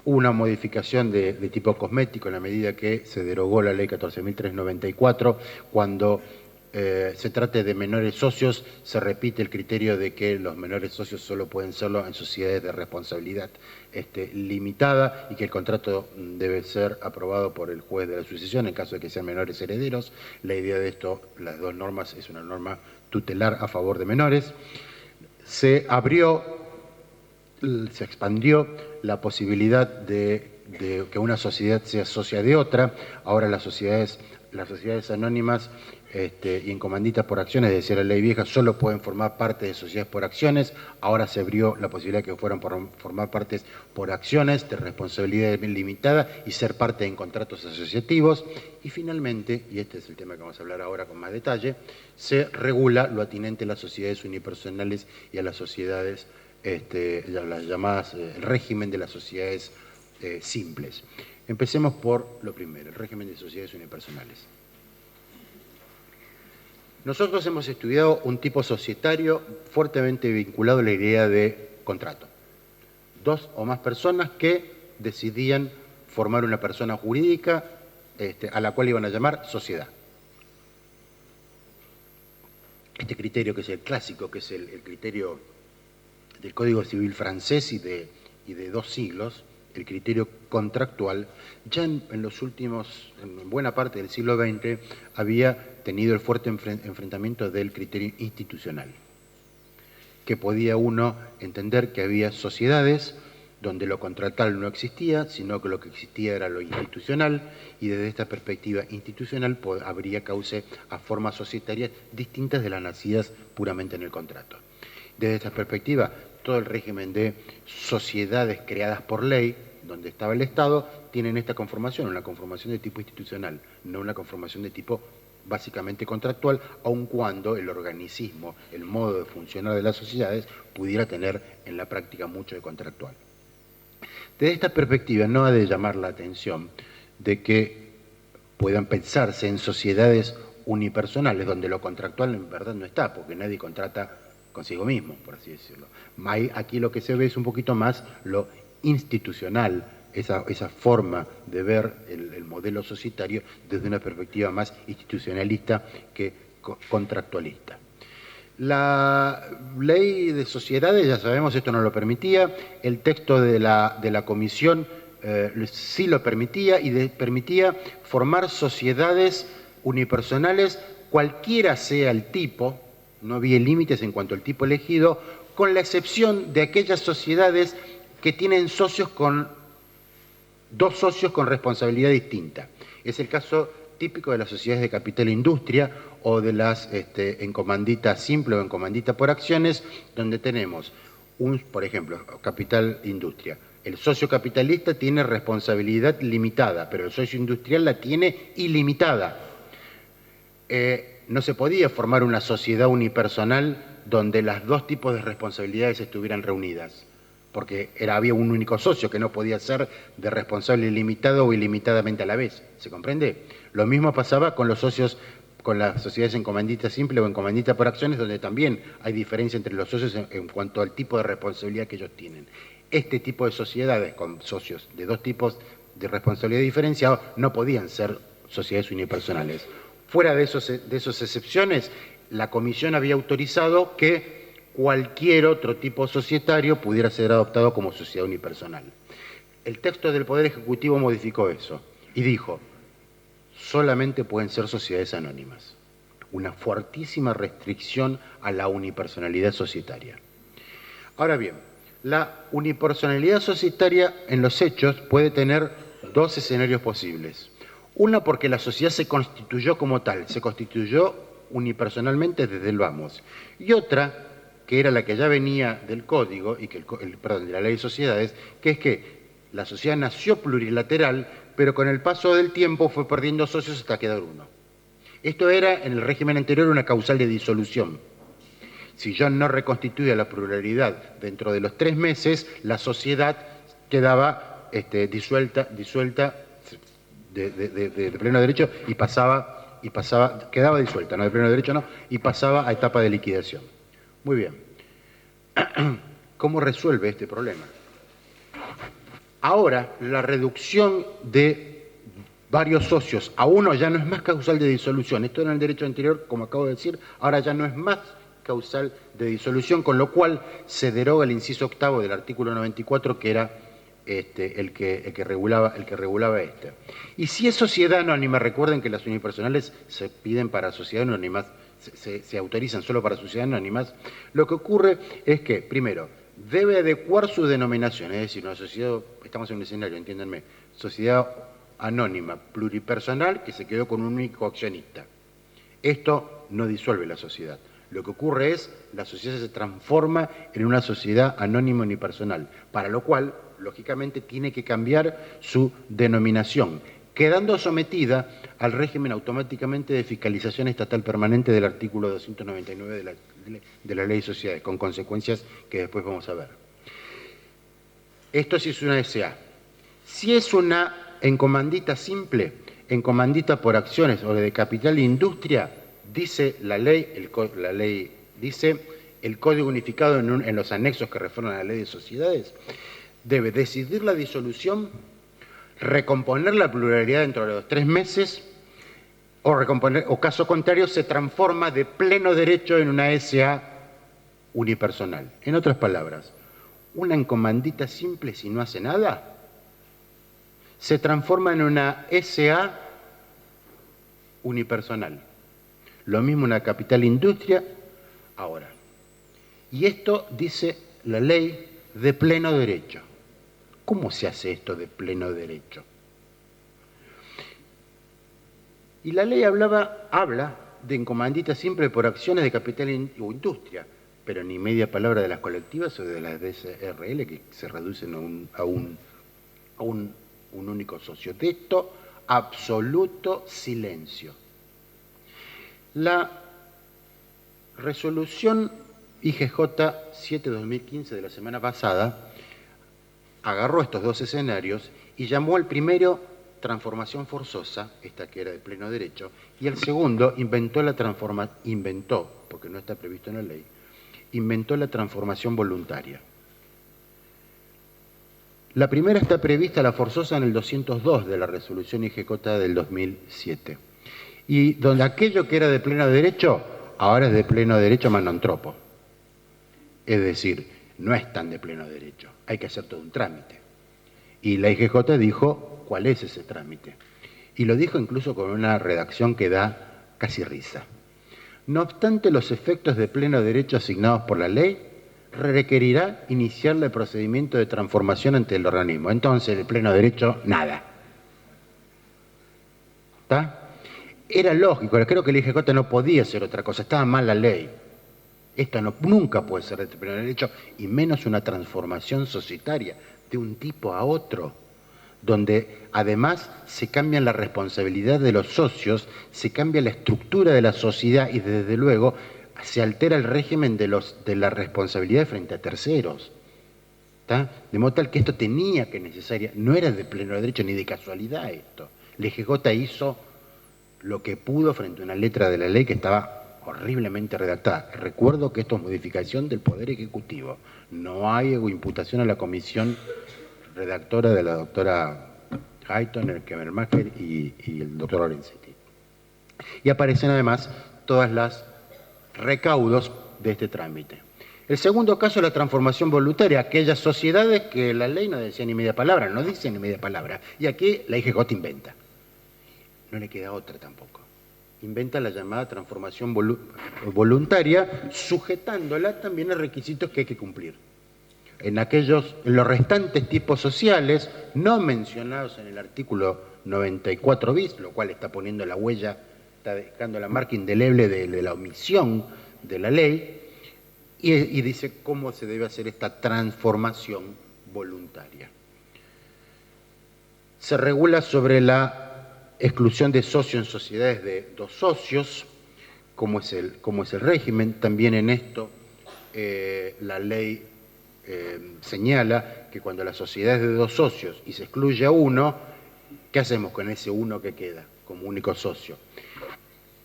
Una modificación de tipo cosmético en la medida que se derogó la ley 14.394 cuando se trate de menores socios, se repite el criterio de que los menores socios solo pueden serlo en sociedades de responsabilidad limitada y que el contrato debe ser aprobado por el juez de la sucesión en caso de que sean menores herederos. La idea de esto, las dos normas, es una norma tutelar a favor de menores. Se expandió la posibilidad de que una sociedad sea socia de otra. Ahora las sociedades anónimas y en comanditas por acciones, decía la ley vieja, solo pueden formar parte de sociedades por acciones. Ahora se abrió la posibilidad de que fueran por formar partes por acciones de responsabilidad limitada y ser parte en contratos asociativos. Y finalmente, y este es el tema que vamos a hablar ahora con más detalle, se regula lo atinente a las sociedades unipersonales y a las sociedades, las llamadas, el régimen de las sociedades simples. Empecemos por lo primero, el régimen de sociedades unipersonales. Nosotros hemos estudiado un tipo societario fuertemente vinculado a la idea de contrato. Dos o más personas que decidían formar una persona jurídica a la cual iban a llamar sociedad. Este criterio que es el clásico, que es el criterio del Código Civil francés y de 2 siglos, el criterio contractual, ya en buena parte del siglo XX, había tenido el fuerte enfrentamiento del criterio institucional, que podía uno entender que había sociedades donde lo contractual no existía, sino que lo que existía era lo institucional, y desde esta perspectiva institucional habría cauce a formas societarias distintas de las nacidas puramente en el contrato. Desde esta perspectiva, todo el régimen de sociedades creadas por ley, donde estaba el Estado, tienen esta conformación, una conformación de tipo institucional, no una conformación de tipo básicamente contractual, aun cuando el organicismo, el modo de funcionar de las sociedades, pudiera tener en la práctica mucho de contractual. Desde esta perspectiva no ha de llamar la atención de que puedan pensarse en sociedades unipersonales, donde lo contractual en verdad no está, porque nadie contrata consigo mismo, por así decirlo. Aquí lo que se ve es un poquito más lo institucional, esa forma de ver el modelo societario desde una perspectiva más institucionalista que contractualista. La ley de sociedades, ya sabemos, esto no lo permitía, el texto de la comisión sí lo permitía y permitía formar sociedades unipersonales, cualquiera sea el tipo, no había límites en cuanto al tipo elegido, con la excepción de aquellas sociedades que tienen dos socios con responsabilidad distinta. Es el caso típico de las sociedades de capital e industria o de las en comandita simple o en comandita por acciones, donde tenemos, por ejemplo, capital industria. El socio capitalista tiene responsabilidad limitada, pero el socio industrial la tiene ilimitada. No se podía formar una sociedad unipersonal donde los dos tipos de responsabilidades estuvieran reunidas, porque había un único socio que no podía ser de responsable ilimitado o ilimitadamente a la vez. ¿Se comprende? Lo mismo pasaba con los socios, con las sociedades en comandita simple o en comandita por acciones, donde también hay diferencia entre los socios en cuanto al tipo de responsabilidad que ellos tienen. Este tipo de sociedades con socios de dos tipos de responsabilidad diferenciados no podían ser sociedades unipersonales. Fuera de esas excepciones, la Comisión había autorizado que cualquier otro tipo societario pudiera ser adoptado como sociedad unipersonal. El texto del Poder Ejecutivo modificó eso y dijo, solamente pueden ser sociedades anónimas. Una fuertísima restricción a la unipersonalidad societaria. Ahora bien, la unipersonalidad societaria en los hechos puede tener dos escenarios posibles. Una, porque la sociedad se constituyó como tal, se constituyó unipersonalmente desde el vamos. Y otra, que era la que ya venía del Código, y que de la Ley de Sociedades, que es que la sociedad nació plurilateral, pero con el paso del tiempo fue perdiendo socios hasta quedar uno. Esto era, en el régimen anterior, una causal de disolución. Si yo no reconstituía la pluralidad dentro de los 3 meses, la sociedad quedaba disuelta de pleno derecho y quedaba disuelta, no de pleno derecho, no, y pasaba a etapa de liquidación. Muy bien. ¿Cómo resuelve este problema? Ahora, la reducción de varios socios a uno ya no es más causal de disolución. Esto en el derecho anterior, como acabo de decir, ahora ya no es más causal de disolución, con lo cual se deroga el inciso octavo del artículo 94, que era el que regulaba este. Y si es sociedad anónima, recuerden que las unipersonales se piden para sociedad anónimas, se autorizan solo para sociedades anónimas, lo que ocurre es que, primero, debe adecuar su denominación, es decir, una sociedad, estamos en un escenario, entiéndanme, sociedad anónima, pluripersonal, que se quedó con un único accionista. Esto no disuelve la sociedad. Lo que ocurre es, la sociedad se transforma en una sociedad anónima unipersonal, para lo cual, lógicamente, tiene que cambiar su denominación, quedando sometida al régimen automáticamente de fiscalización estatal permanente del artículo 299 de la Ley de Sociedades, con consecuencias que después vamos a ver. Esto sí es una SA. Si es una encomandita simple, encomandita por acciones o de capital e industria, dice la ley, dice el Código Unificado en los anexos que refieren a la Ley de Sociedades, debe decidir la disolución, recomponer la pluralidad dentro de los 3 meses o caso contrario se transforma de pleno derecho en una SA unipersonal. En otras palabras, una encomandita simple si no hace nada se transforma en una SA unipersonal. Lo mismo una capital industria ahora. Y esto dice la ley de pleno derecho. ¿Cómo se hace esto de pleno derecho? Y la ley habla de encomandita simple por acciones de capital o industria, pero ni media palabra de las colectivas o de las DSRL que se reducen a un único socio. De esto, absoluto silencio. La resolución IGJ 7-2015 de la semana pasada agarró estos dos escenarios y llamó al primero transformación forzosa, esta que era de pleno derecho, y el segundo inventó, porque no está previsto en la ley, inventó la transformación voluntaria. La primera está prevista, la forzosa, en el 202 de la resolución IGJ del 2007. Y donde aquello que era de pleno derecho, ahora es de pleno derecho manontropo. Es decir, no es tan de pleno derecho, hay que hacer todo un trámite. Y la IGJ dijo cuál es ese trámite. Y lo dijo incluso con una redacción que da casi risa. No obstante los efectos de pleno derecho asignados por la ley, requerirá iniciar el procedimiento de transformación ante el organismo. Entonces, el pleno derecho, nada. ¿Está? Era lógico, creo que el IGJ no podía hacer otra cosa, estaba mal la ley. Esto nunca puede ser de pleno derecho, y menos una transformación societaria de un tipo a otro, donde además se cambia la responsabilidad de los socios, se cambia la estructura de la sociedad y desde luego se altera el régimen de la responsabilidad frente a terceros. ¿Está? De modo tal que esto tenía que no era de pleno derecho ni de casualidad esto. El IGJ hizo lo que pudo frente a una letra de la ley que estaba horriblemente redactada. Recuerdo que esto es modificación del Poder Ejecutivo. No hay imputación a la comisión redactora de la doctora Hayton, el Kemermacher y el doctor Lorenzetti. Y aparecen además todas las recaudos de este trámite. El segundo caso es la transformación voluntaria, aquellas sociedades que la ley no decía ni media palabra, no dice ni media palabra, y aquí la IGJ inventa. No le queda otra tampoco. Inventa la llamada transformación voluntaria, sujetándola también a requisitos que hay que cumplir. En los restantes tipos sociales, no mencionados en el artículo 94 bis, lo cual está poniendo la huella, está dejando la marca indeleble de la omisión de la ley, y dice cómo se debe hacer esta transformación voluntaria. Se regula sobre la exclusión de socio en sociedades de 2 socios, como es el régimen. También en esto la ley señala que cuando la sociedad es de 2 socios y se excluye a uno, ¿qué hacemos con ese uno que queda como único socio?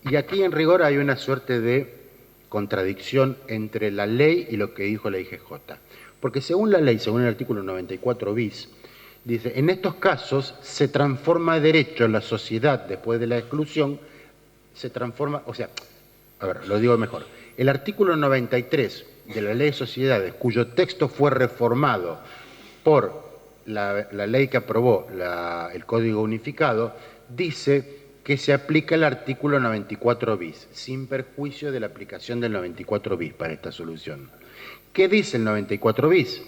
Y aquí en rigor hay una suerte de contradicción entre la ley y lo que dijo la IGJ. Porque según la ley, según el artículo 94 bis, dice, en estos casos se transforma derecho en la sociedad después de la exclusión, se transforma, o sea, a ver, lo digo mejor. El artículo 93 de la Ley de Sociedades, cuyo texto fue reformado por la ley que aprobó el Código Unificado, dice que se aplica el artículo 94 bis, sin perjuicio de la aplicación del 94 bis para esta solución. ¿Qué dice el 94 bis?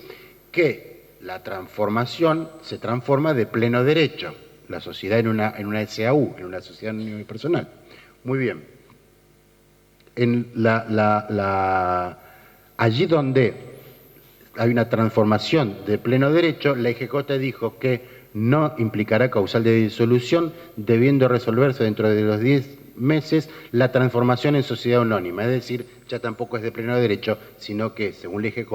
Que la transformación se transforma de pleno derecho, la sociedad en una SAU, en una sociedad unipersonal. Muy bien. Allí donde hay una transformación de pleno derecho, la IGJ dijo que no implicará causal de disolución, debiendo resolverse dentro de los 10 meses la transformación en sociedad anónima. Es decir, ya tampoco es de pleno derecho, sino que, según la IGJ,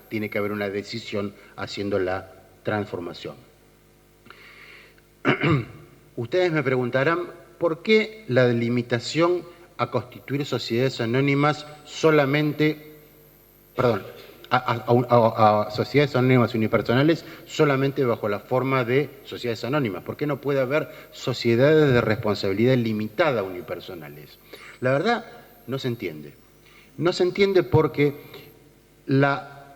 tiene que haber una decisión haciendo la transformación. Ustedes me preguntarán, ¿por qué la delimitación a constituir sociedades anónimas solamente, a sociedades anónimas unipersonales solamente bajo la forma de sociedades anónimas? ¿Por qué no puede haber sociedades de responsabilidad limitada unipersonales? La verdad, no se entiende. No se entiende porque la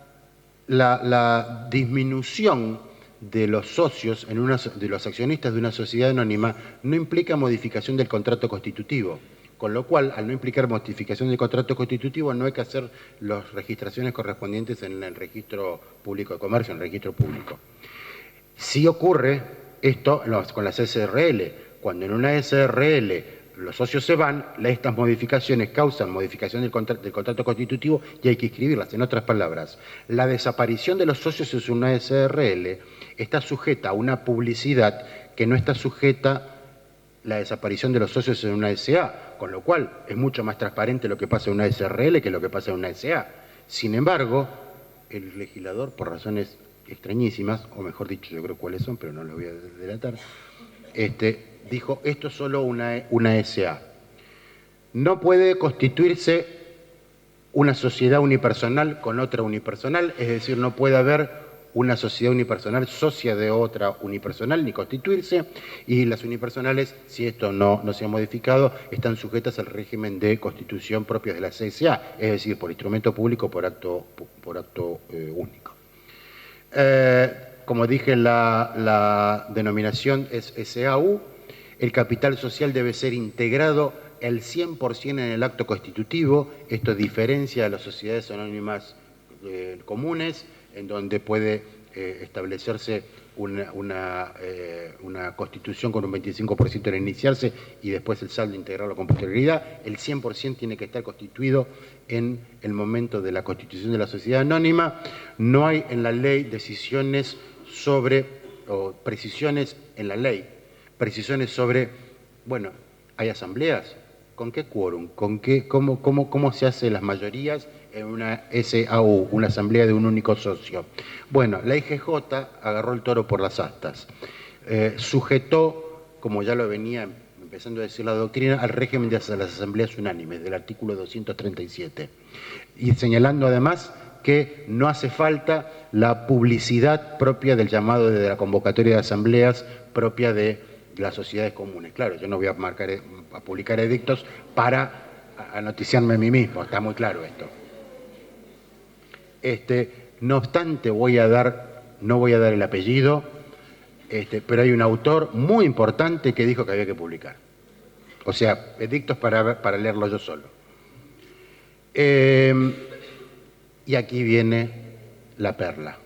disminución de los socios, de los accionistas de una sociedad anónima, no implica modificación del contrato constitutivo. Con lo cual, al no implicar modificación del contrato constitutivo, no hay que hacer las registraciones correspondientes en el registro público de comercio, en el registro público. Sí ocurre esto con las SRL. Cuando en una SRL los socios se van, estas modificaciones causan modificación del contrato constitutivo y hay que inscribirlas. En otras palabras, la desaparición de los socios en una SRL está sujeta a una publicidad que no está sujeta la desaparición de los socios en una SA, con lo cual es mucho más transparente lo que pasa en una SRL que lo que pasa en una SA. Sin embargo, el legislador, por razones extrañísimas, o mejor dicho, yo creo cuáles son, pero no lo voy a delatar, dijo, esto es solo una SA. No puede constituirse una sociedad unipersonal con otra unipersonal, es decir, no puede haber una sociedad unipersonal socia de otra unipersonal, ni constituirse, y las unipersonales, si esto no se ha modificado, están sujetas al régimen de constitución propio de la CSA, es decir, por instrumento público, por acto único. Como dije, la denominación es SAU, el capital social debe ser integrado el 100% en el acto constitutivo, esto diferencia a las sociedades anónimas comunes, en donde puede establecerse una constitución con un 25% al iniciarse y después el saldo integrarlo con posterioridad. El 100% tiene que estar constituido en el momento de la constitución de la sociedad anónima. No hay en la ley decisiones sobre, o precisiones en la ley, precisiones sobre, bueno, hay asambleas, ¿con qué quórum? ¿Cómo se hacen las mayorías en una SAU, una asamblea de un único socio? Bueno, la IGJ agarró el toro por las astas, sujetó, como ya lo venía empezando a decir la doctrina, al régimen de las asambleas unánimes del artículo 237, y señalando además que no hace falta la publicidad propia del llamado de la convocatoria de asambleas propia de las sociedades comunes. Claro, yo no voy a publicar edictos para noticiarme a mí mismo, está muy claro esto. No obstante, no voy a dar el apellido, pero hay un autor muy importante que dijo que había que publicar. O sea, edictos para leerlo yo solo. Y aquí viene la perla.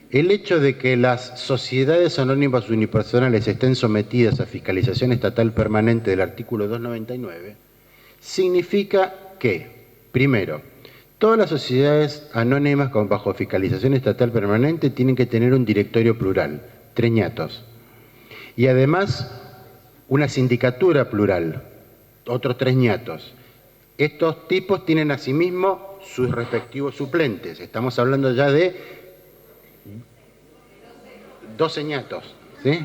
El hecho de que las sociedades anónimas unipersonales estén sometidas a fiscalización estatal permanente del artículo 299 significa que, primero, todas las sociedades anónimas bajo fiscalización estatal permanente tienen que tener un directorio plural, 3 ñatos, y además una sindicatura plural, otros 3 ñatos. Estos tipos tienen asimismo sus respectivos suplentes. Estamos hablando ya de 12 ñatos, ¿sí?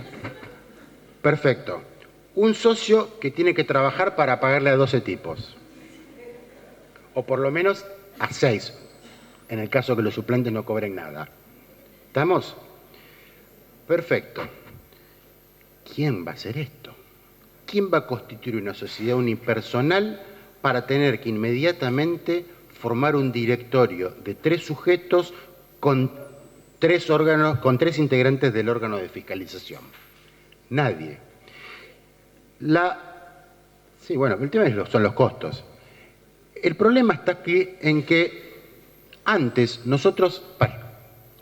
Perfecto. Un socio que tiene que trabajar para pagarle a 12 tipos. O por lo menos a 6, en el caso que los suplentes no cobren nada. ¿Estamos? Perfecto. ¿Quién va a hacer esto? ¿Quién va a constituir una sociedad unipersonal para tener que inmediatamente formar un directorio de 3 sujetos con 3 órganos, con 3 integrantes del órgano de fiscalización? Nadie. Sí, bueno, el tema son los costos. El problema está aquí en que antes nosotros,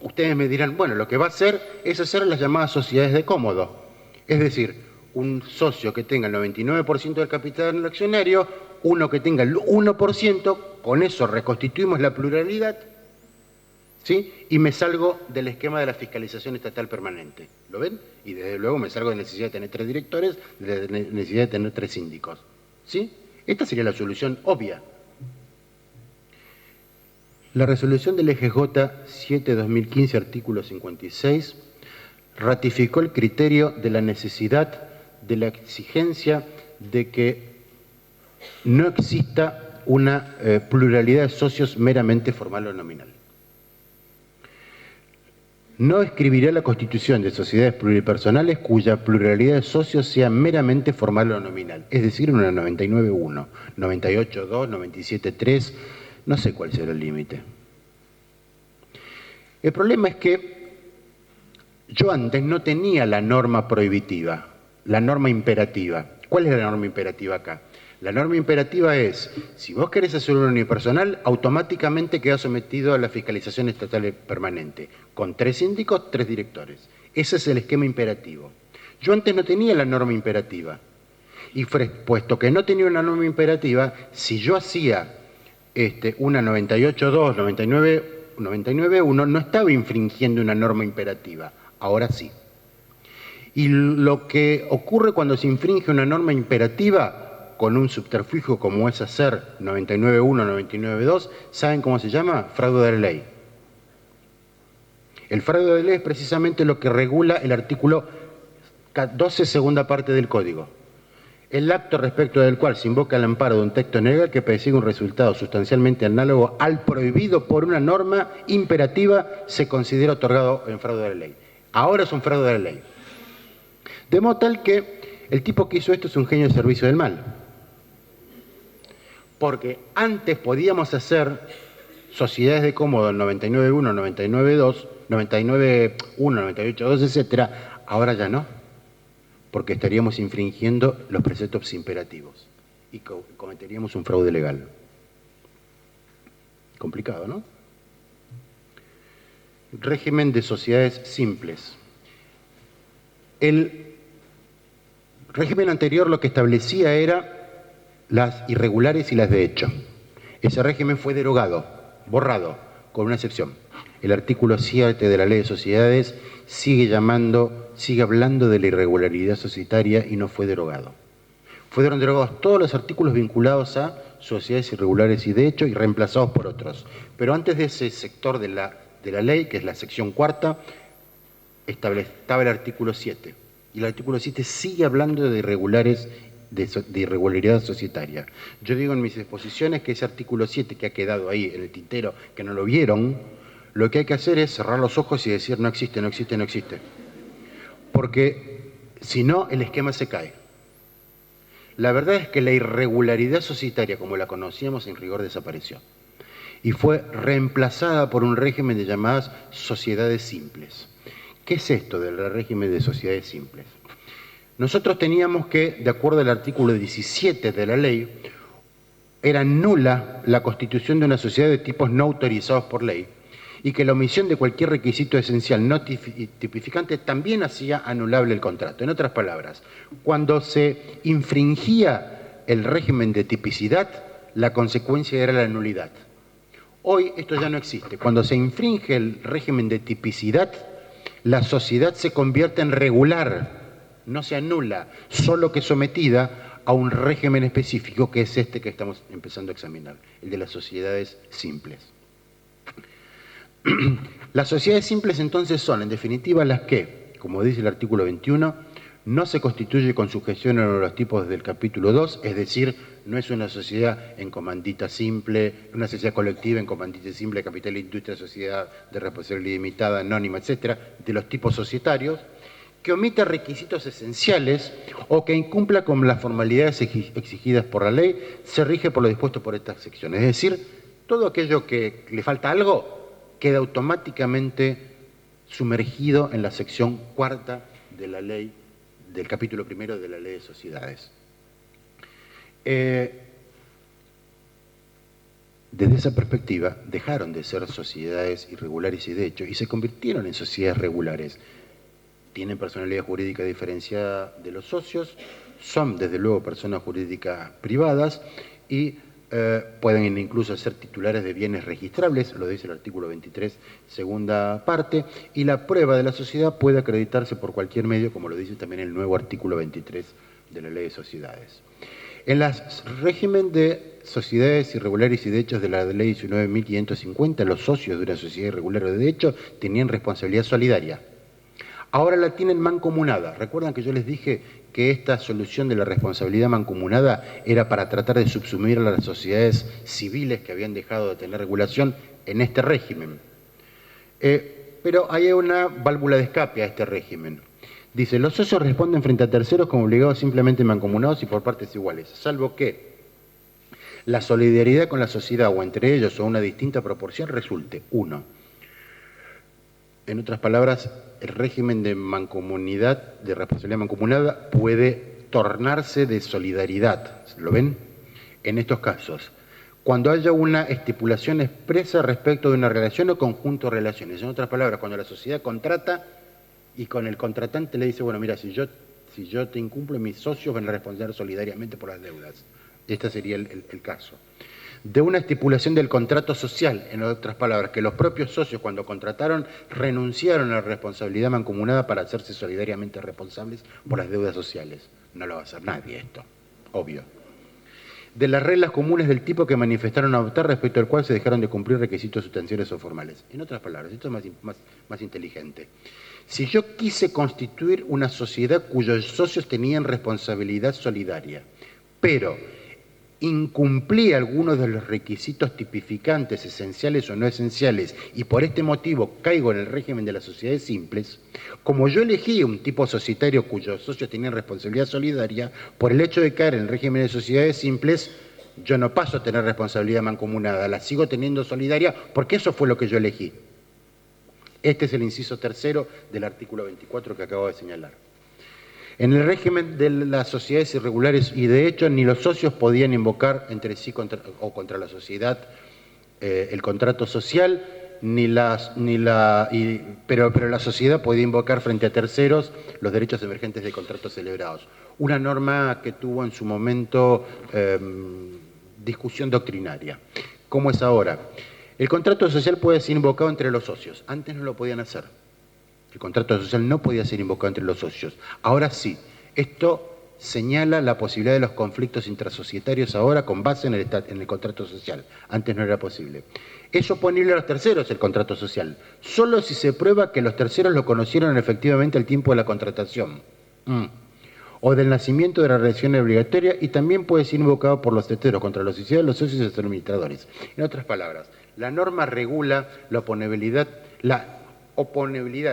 ustedes me dirán, bueno, lo que va a hacer es hacer las llamadas sociedades de cómodo. Es decir, un socio que tenga el 99% del capital en el accionario, uno que tenga el 1%, con eso reconstituimos la pluralidad, ¿sí? Y me salgo del esquema de la fiscalización estatal permanente. ¿Lo ven? Y desde luego me salgo de la necesidad de tener 3 directores, de la necesidad de tener 3 síndicos. ¿Sí? Esta sería la solución obvia. La resolución del EGJ 7/2015, artículo 56, ratificó el criterio de la necesidad, de la exigencia de que no exista una pluralidad de socios meramente formal o nominal. No escribirá la constitución de sociedades pluripersonales cuya pluralidad de socios sea meramente formal o nominal, es decir, una 99.1, 98.2, 97.3, no sé cuál será el límite. El problema es que yo antes no tenía la norma prohibitiva, la norma imperativa. ¿Cuál es la norma imperativa acá? La norma imperativa es, si vos querés hacer un unipersonal, automáticamente quedás sometido a la fiscalización estatal permanente, con 3 síndicos, 3 directores. Ese es el esquema imperativo. Yo antes no tenía la norma imperativa. Y puesto que no tenía una norma imperativa, si yo hacía una 98.2, 99.1, no estaba infringiendo una norma imperativa. Ahora sí. Y lo que ocurre cuando se infringe una norma imperativa, con un subterfugio como es hacer 99.1, 99.2, ¿saben cómo se llama? Fraude de la ley. El fraude de la ley es precisamente lo que regula el artículo 12, segunda parte del Código. El acto respecto del cual se invoca el amparo de un texto legal que persigue un resultado sustancialmente análogo al prohibido por una norma imperativa se considera otorgado en fraude de la ley. Ahora es un fraude de la ley. De modo tal que el tipo que hizo esto es un genio de servicio del mal. Porque antes podíamos hacer sociedades de cómodo en 99.1, 99.2, 99.1, 98.2, etcétera. Ahora ya no, porque estaríamos infringiendo los preceptos imperativos y cometeríamos un fraude legal. Complicado, ¿no? Régimen de sociedades simples. El régimen anterior lo que establecía era las irregulares y las de hecho. Ese régimen fue derogado, borrado, con una excepción. El artículo 7 de la Ley de Sociedades sigue hablando de la irregularidad societaria y no fue derogado. Fueron derogados todos los artículos vinculados a sociedades irregulares y de hecho y reemplazados por otros. Pero antes de ese sector de la ley, que es la sección 4ª, estaba el artículo 7. Y el artículo 7 sigue hablando de irregularidad societaria. Yo digo en mis exposiciones que ese artículo 7 que ha quedado ahí en el tintero, que no lo vieron, lo que hay que hacer es cerrar los ojos y decir no existe, no existe, no existe. Porque si no, el esquema se cae. La verdad es que la irregularidad societaria, como la conocíamos, en rigor desapareció. Y fue reemplazada por un régimen de llamadas sociedades simples. ¿Qué es esto del régimen de sociedades simples? Nosotros teníamos que, de acuerdo al artículo 17 de la ley, era nula la constitución de una sociedad de tipos no autorizados por ley y que la omisión de cualquier requisito esencial no tipificante también hacía anulable el contrato. En otras palabras, cuando se infringía el régimen de tipicidad, la consecuencia era la nulidad. Hoy esto ya no existe. Cuando se infringe el régimen de tipicidad, la sociedad se convierte en regular, no se anula, solo que sometida a un régimen específico que es este que estamos empezando a examinar, el de las sociedades simples. Las sociedades simples entonces son, en definitiva, las que, como dice el artículo 21, no se constituye con sujeción a uno de los tipos del capítulo 2, es decir, no es una sociedad en comandita simple, una sociedad colectiva en comandita simple, capital, industria, sociedad de responsabilidad limitada, anónima, etcétera, de los tipos societarios, que omita requisitos esenciales o que incumpla con las formalidades exigidas por la ley, se rige por lo dispuesto por estas secciones. Es decir, todo aquello que le falta algo queda automáticamente sumergido en la sección cuarta de la ley, del capítulo primero de la Ley de Sociedades. Desde esa perspectiva, dejaron de ser sociedades irregulares y de hecho, y se convirtieron en sociedades regulares. Tienen personalidad jurídica diferenciada de los socios, son desde luego personas jurídicas privadas y pueden incluso ser titulares de bienes registrables, lo dice el artículo 23, segunda parte, y la prueba de la sociedad puede acreditarse por cualquier medio, como lo dice también el nuevo artículo 23 de la Ley de Sociedades. En el régimen de sociedades irregulares y de hechos de la Ley 19.550, los socios de una sociedad irregular o de hecho tenían responsabilidad solidaria. Ahora la tienen mancomunada. ¿Recuerdan que yo les dije que esta solución de la responsabilidad mancomunada era para tratar de subsumir a las sociedades civiles que habían dejado de tener regulación en este régimen? Pero hay una válvula de escape a este régimen. Dice, los socios responden frente a terceros como obligados simplemente mancomunados y por partes iguales, salvo que la solidaridad con la sociedad o entre ellos o una distinta proporción resulte, 1. En otras palabras, el régimen de mancomunidad, de responsabilidad mancomunada, puede tornarse de solidaridad. ¿Lo ven? En estos casos, cuando haya una estipulación expresa respecto de una relación o conjunto de relaciones. En otras palabras, cuando la sociedad contrata y con el contratante le dice, bueno, mira, si yo te incumplo, mis socios van a responder solidariamente por las deudas. Este sería el caso. De una estipulación del contrato social, en otras palabras, que los propios socios cuando contrataron renunciaron a la responsabilidad mancomunada para hacerse solidariamente responsables por las deudas sociales. No lo va a hacer nadie esto, obvio. De las reglas comunes del tipo que manifestaron adoptar respecto al cual se dejaron de cumplir requisitos sustanciales o formales. En otras palabras, esto es más inteligente. Si yo quise constituir una sociedad cuyos socios tenían responsabilidad solidaria, pero incumplí algunos de los requisitos tipificantes, esenciales o no esenciales, y por este motivo caigo en el régimen de las sociedades simples, como yo elegí un tipo societario cuyos socios tenían responsabilidad solidaria, por el hecho de caer en el régimen de sociedades simples, yo no paso a tener responsabilidad mancomunada, la sigo teniendo solidaria porque eso fue lo que yo elegí. Este es el inciso tercero del artículo 24 que acabo de señalar. En el régimen de las sociedades irregulares y de hecho ni los socios podían invocar entre sí contra la sociedad el contrato social, pero la sociedad podía invocar frente a terceros los derechos emergentes de contratos celebrados. Una norma que tuvo en su momento discusión doctrinaria. ¿Cómo es ahora? El contrato social puede ser invocado entre los socios. Antes no lo podían hacer. El contrato social no podía ser invocado entre los socios. Ahora sí. Esto señala la posibilidad de los conflictos intrasocietarios ahora con base en el contrato social. Antes no era posible. Es oponible a los terceros el contrato social, solo si se prueba que los terceros lo conocieron efectivamente al tiempo de la contratación. O del nacimiento de la relación obligatoria y también puede ser invocado por los terceros contra los sociedades, los socios y los administradores. En otras palabras, la norma regula la oponibilidad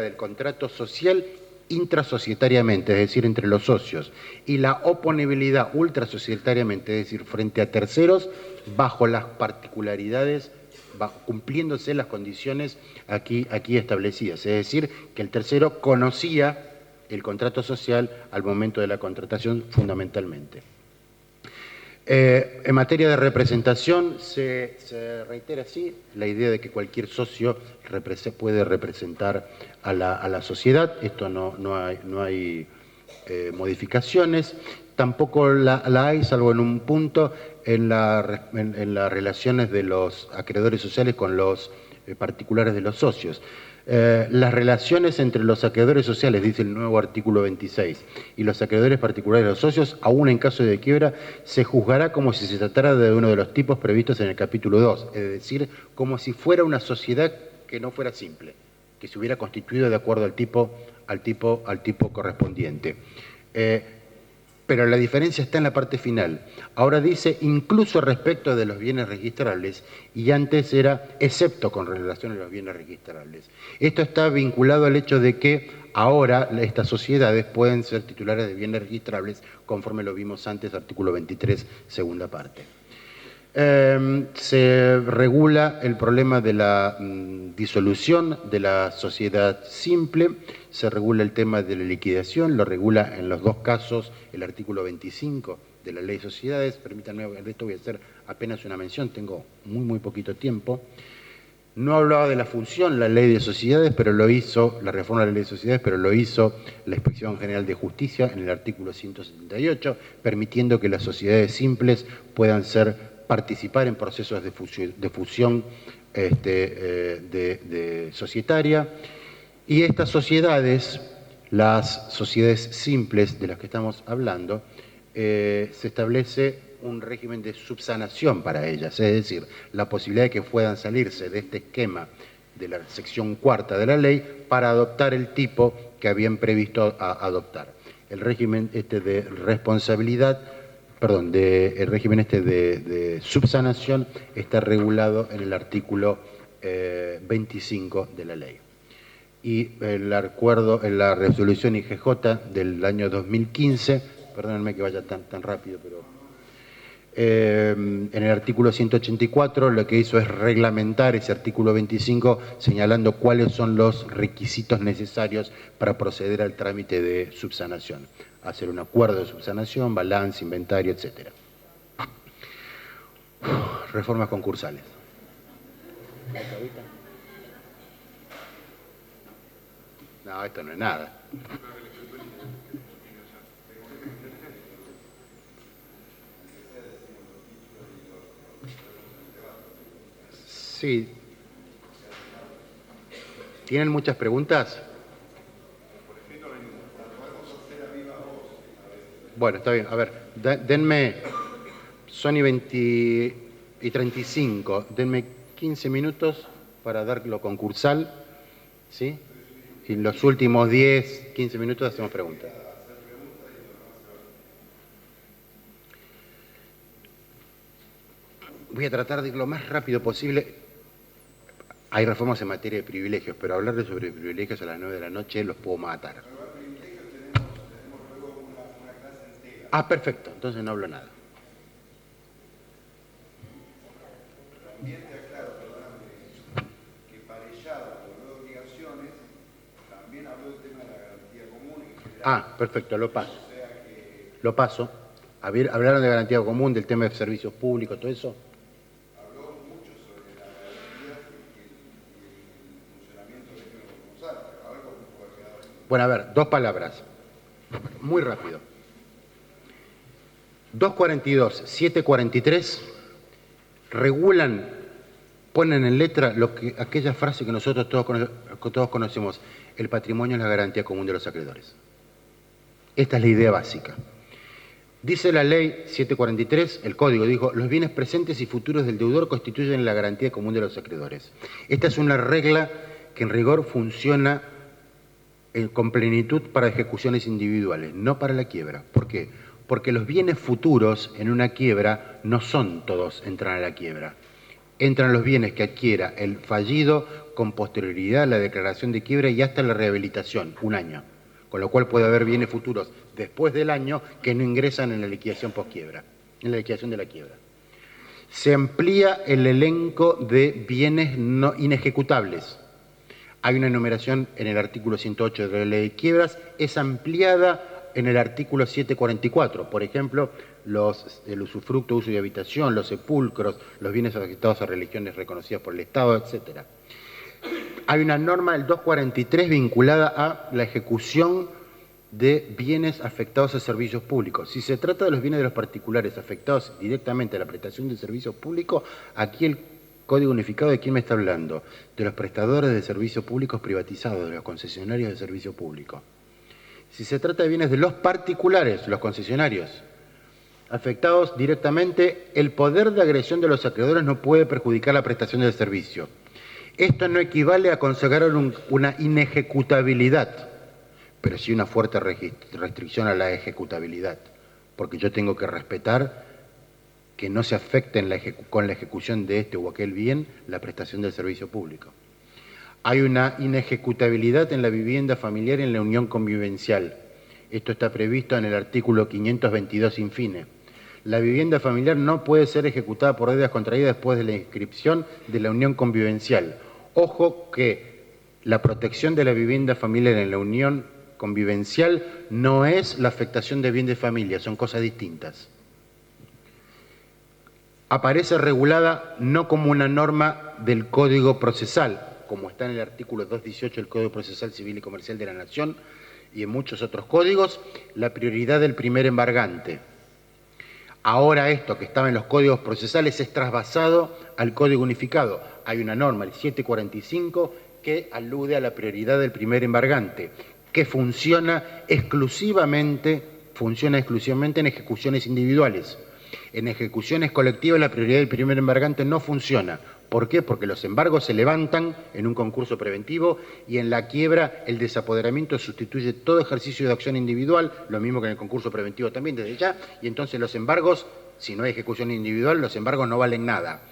del contrato social intrasocietariamente, es decir, entre los socios, y la oponibilidad ultrasocietariamente, es decir, frente a terceros, bajo las particularidades, cumpliéndose las condiciones aquí establecidas. Es decir, que el tercero conocía el contrato social al momento de la contratación fundamentalmente. En materia de representación se reitera así la idea de que cualquier socio puede representar a la sociedad. Esto no hay modificaciones. Tampoco la hay, salvo en un punto, en las relaciones de los acreedores sociales con los particulares de los socios. Las relaciones entre los acreedores sociales, dice el nuevo artículo 26, y los acreedores particulares de los socios, aún en caso de quiebra, se juzgará como si se tratara de uno de los tipos previstos en el capítulo 2, es decir, como si fuera una sociedad que no fuera simple, que se hubiera constituido de acuerdo al tipo correspondiente. Pero la diferencia está en la parte final. Ahora dice, incluso respecto de los bienes registrables, y antes era, excepto con relación a los bienes registrables. Esto está vinculado al hecho de que ahora estas sociedades pueden ser titulares de bienes registrables, conforme lo vimos antes, artículo 23, segunda parte. Se regula el problema de la disolución de la sociedad simple, se regula el tema de la liquidación, lo regula en los dos casos el artículo 25 de la Ley de Sociedades. Permítanme, de esto voy a hacer apenas una mención, tengo muy poquito tiempo. No hablaba de la función la Ley de Sociedades, pero lo hizo, la reforma de la Ley de Sociedades, pero lo hizo la Inspección General de Justicia en el artículo 178, permitiendo que las sociedades simples puedan participar en procesos de fusión societaria. Y estas sociedades, las sociedades simples de las que estamos hablando, se establece un régimen de subsanación para ellas, es decir, la posibilidad de que puedan salirse de este esquema de la sección cuarta de la ley para adoptar el tipo que habían previsto adoptar. El régimen de responsabilidad, perdón, el régimen de subsanación está regulado en el artículo 25 de la ley. Y el acuerdo, en la resolución IGJ del año 2015, perdónenme que vaya tan rápido, pero en el artículo 184 lo que hizo es reglamentar ese artículo 25 señalando cuáles son los requisitos necesarios para proceder al trámite de subsanación. Hacer un acuerdo de subsanación, balance, inventario, etc. Reformas concursales. No, esto no es nada. Sí. ¿Tienen muchas preguntas? Bueno, está bien. A ver, denme, son y 20 y 35, denme 15 minutos para dar lo concursal, ¿sí? Y en los últimos 10, 15 minutos hacemos preguntas. Voy a tratar de ir lo más rápido posible. Hay reformas en materia de privilegios, pero hablar sobre privilegios a las 9 de la noche los puedo matar. Ah, perfecto, entonces no hablo nada. También te aclaro, perdóname, que Parellada, por las obligaciones, también habló del tema de la garantía común. Perfecto, lo paso. Lo paso. ¿Hablaron de garantía común, del tema de servicios públicos, todo eso? Habló mucho sobre la garantía y el funcionamiento del régimen concursal, pero algo puede quedar ahí. Bueno, a ver, dos palabras. Muy rápido. 242, 743 regulan, ponen en letra aquella frase que nosotros todos conocemos: el patrimonio es la garantía común de los acreedores. Esta es la idea básica. Dice la ley 743, el código dijo, los bienes presentes y futuros del deudor constituyen la garantía común de los acreedores. Esta es una regla que en rigor funciona con plenitud para ejecuciones individuales, no para la quiebra. ¿Por qué? Porque los bienes futuros en una quiebra no son todos entran a la quiebra. Entran los bienes que adquiera el fallido con posterioridad a la declaración de quiebra y hasta la rehabilitación, 1 año. Con lo cual puede haber bienes futuros después del año que no ingresan en la liquidación postquiebra, en la liquidación de la quiebra. Se amplía el elenco de bienes no inejecutables. Hay una enumeración en el artículo 108 de la Ley de Quiebras, es ampliada en el artículo 744, por ejemplo, el usufructo, uso y habitación, los sepulcros, los bienes afectados a religiones reconocidas por el Estado, etc. Hay una norma, el 243, vinculada a la ejecución de bienes afectados a servicios públicos. Si se trata de los bienes de los particulares afectados directamente a la prestación de servicios públicos, aquí Código unificado, ¿de quién me está hablando? De los prestadores de servicios públicos privatizados, de los concesionarios de servicio público. Si se trata de bienes de los particulares, los concesionarios, afectados directamente, el poder de agresión de los acreedores no puede perjudicar la prestación del servicio. Esto no equivale a consagrar una inejecutabilidad, pero sí una fuerte restricción a la ejecutabilidad, porque yo tengo que respetar que no se afecte con la ejecución de este o aquel bien la prestación del servicio público. Hay una inejecutabilidad en la vivienda familiar y en la unión convivencial. Esto está previsto en el artículo 522 infine. La vivienda familiar no puede ser ejecutada por deudas contraídas después de la inscripción de la unión convivencial. Ojo que la protección de la vivienda familiar en la unión convivencial no es la afectación de bien de familia, son cosas distintas. Aparece regulada no como una norma del Código Procesal, como está en el artículo 218 del Código Procesal Civil y Comercial de la Nación y en muchos otros códigos, la prioridad del primer embargante. Ahora esto que estaba en los códigos procesales es trasvasado al Código Unificado. Hay una norma, el 745, que alude a la prioridad del primer embargante, que funciona exclusivamente en ejecuciones individuales. En ejecuciones colectivas la prioridad del primer embargante no funciona. ¿Por qué? Porque los embargos se levantan en un concurso preventivo y en la quiebra el desapoderamiento sustituye todo ejercicio de acción individual, lo mismo que en el concurso preventivo también desde ya, y entonces los embargos, si no hay ejecución individual, los embargos no valen nada.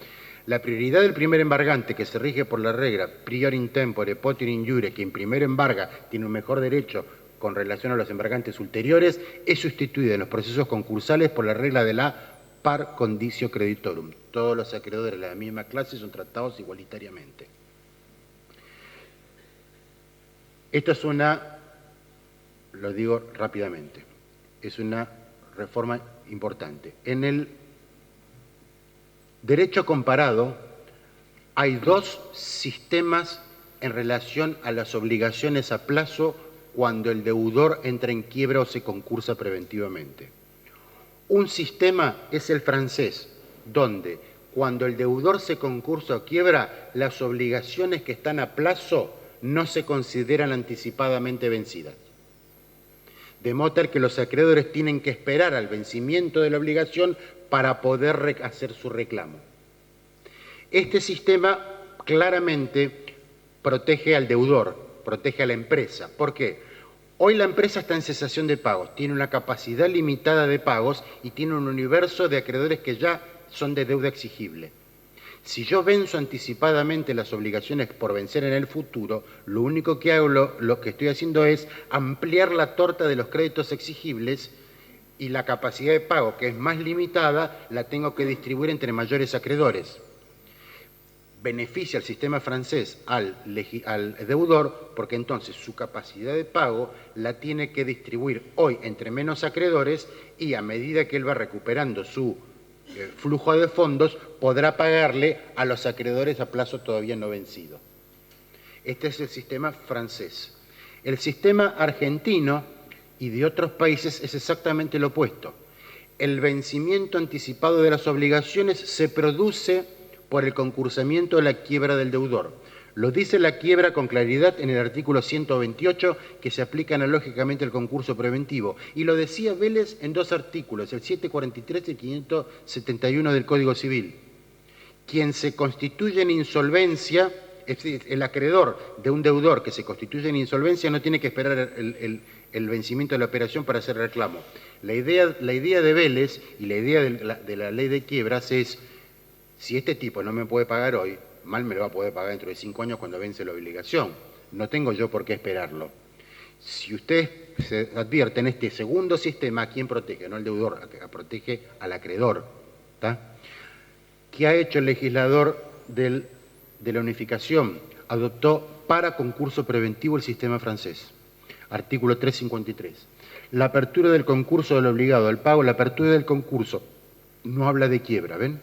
La prioridad del primer embargante, que se rige por la regla prior in tempore, poter in iure, quien primero embarga tiene un mejor derecho con relación a los embargantes ulteriores, es sustituida en los procesos concursales por la regla de la par condicio creditorum. Todos los acreedores de la misma clase son tratados igualitariamente. Esto es lo digo rápidamente, es una reforma importante. En el derecho comparado hay dos sistemas en relación a las obligaciones a plazo cuando el deudor entra en quiebra o se concursa preventivamente. Un sistema es el francés, donde cuando el deudor se concursa o quiebra, las obligaciones que están a plazo no se consideran anticipadamente vencidas. De modo que los acreedores tienen que esperar al vencimiento de la obligación para poder hacer su reclamo. Este sistema claramente protege al deudor, protege a la empresa. ¿Por qué? Hoy la empresa está en cesación de pagos, tiene una capacidad limitada de pagos y tiene un universo de acreedores que ya son de deuda exigible. Si yo venzo anticipadamente las obligaciones por vencer en el futuro, lo único que hago, lo que estoy haciendo es ampliar la torta de los créditos exigibles y la capacidad de pago, que es más limitada, la tengo que distribuir entre mayores acreedores. Beneficia al sistema francés al deudor porque entonces su capacidad de pago la tiene que distribuir hoy entre menos acreedores y a medida que él va recuperando su flujo de fondos podrá pagarle a los acreedores a plazo todavía no vencido. Este es el sistema francés. El sistema argentino y de otros países es exactamente lo opuesto. El vencimiento anticipado de las obligaciones se produce por el concursamiento de la quiebra del deudor. Lo dice la quiebra con claridad en el artículo 128, que se aplica analógicamente al concurso preventivo. Y lo decía Vélez en dos artículos, el 743 y el 571 del Código Civil. Quien se constituye en insolvencia, es decir, el acreedor de un deudor que se constituye en insolvencia no tiene que esperar el vencimiento de la operación para hacer reclamo. La idea de Vélez y la idea de la ley de quiebras es: si este tipo no me puede pagar hoy, mal me lo va a poder pagar dentro de 5 años cuando vence la obligación. No tengo yo por qué esperarlo. Si ustedes se advierten, este segundo sistema, ¿a quién protege? No al deudor, protege al acreedor. ¿Tá? ¿Qué ha hecho el legislador de la unificación? Adoptó para concurso preventivo el sistema francés. Artículo 353. La apertura del concurso del obligado al pago, la apertura del concurso no habla de quiebra, ¿ven?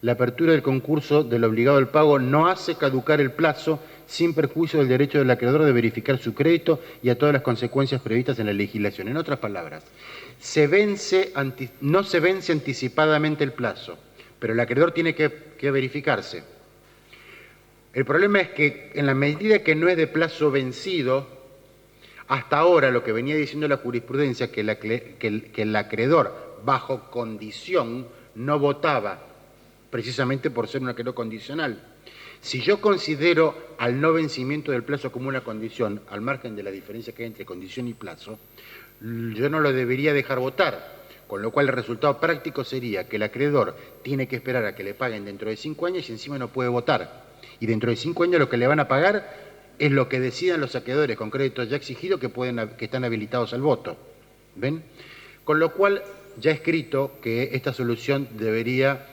La apertura del concurso del obligado al pago no hace caducar el plazo sin perjuicio del derecho del acreedor de verificar su crédito y a todas las consecuencias previstas en la legislación. En otras palabras, no se vence anticipadamente el plazo, pero el acreedor tiene que verificarse. El problema es que en la medida que no es de plazo vencido, hasta ahora lo que venía diciendo la jurisprudencia, que el acreedor bajo condición no votaba, precisamente por ser un acreedor condicional. Si yo considero al no vencimiento del plazo como una condición, al margen de la diferencia que hay entre condición y plazo, yo no lo debería dejar votar, con lo cual el resultado práctico sería que el acreedor tiene que esperar a que le paguen dentro de 5 años y encima no puede votar. Y dentro de 5 años lo que le van a pagar es lo que decidan los acreedores con crédito ya exigido que están habilitados al voto. ¿Ven? Con lo cual ya he escrito que esta solución debería,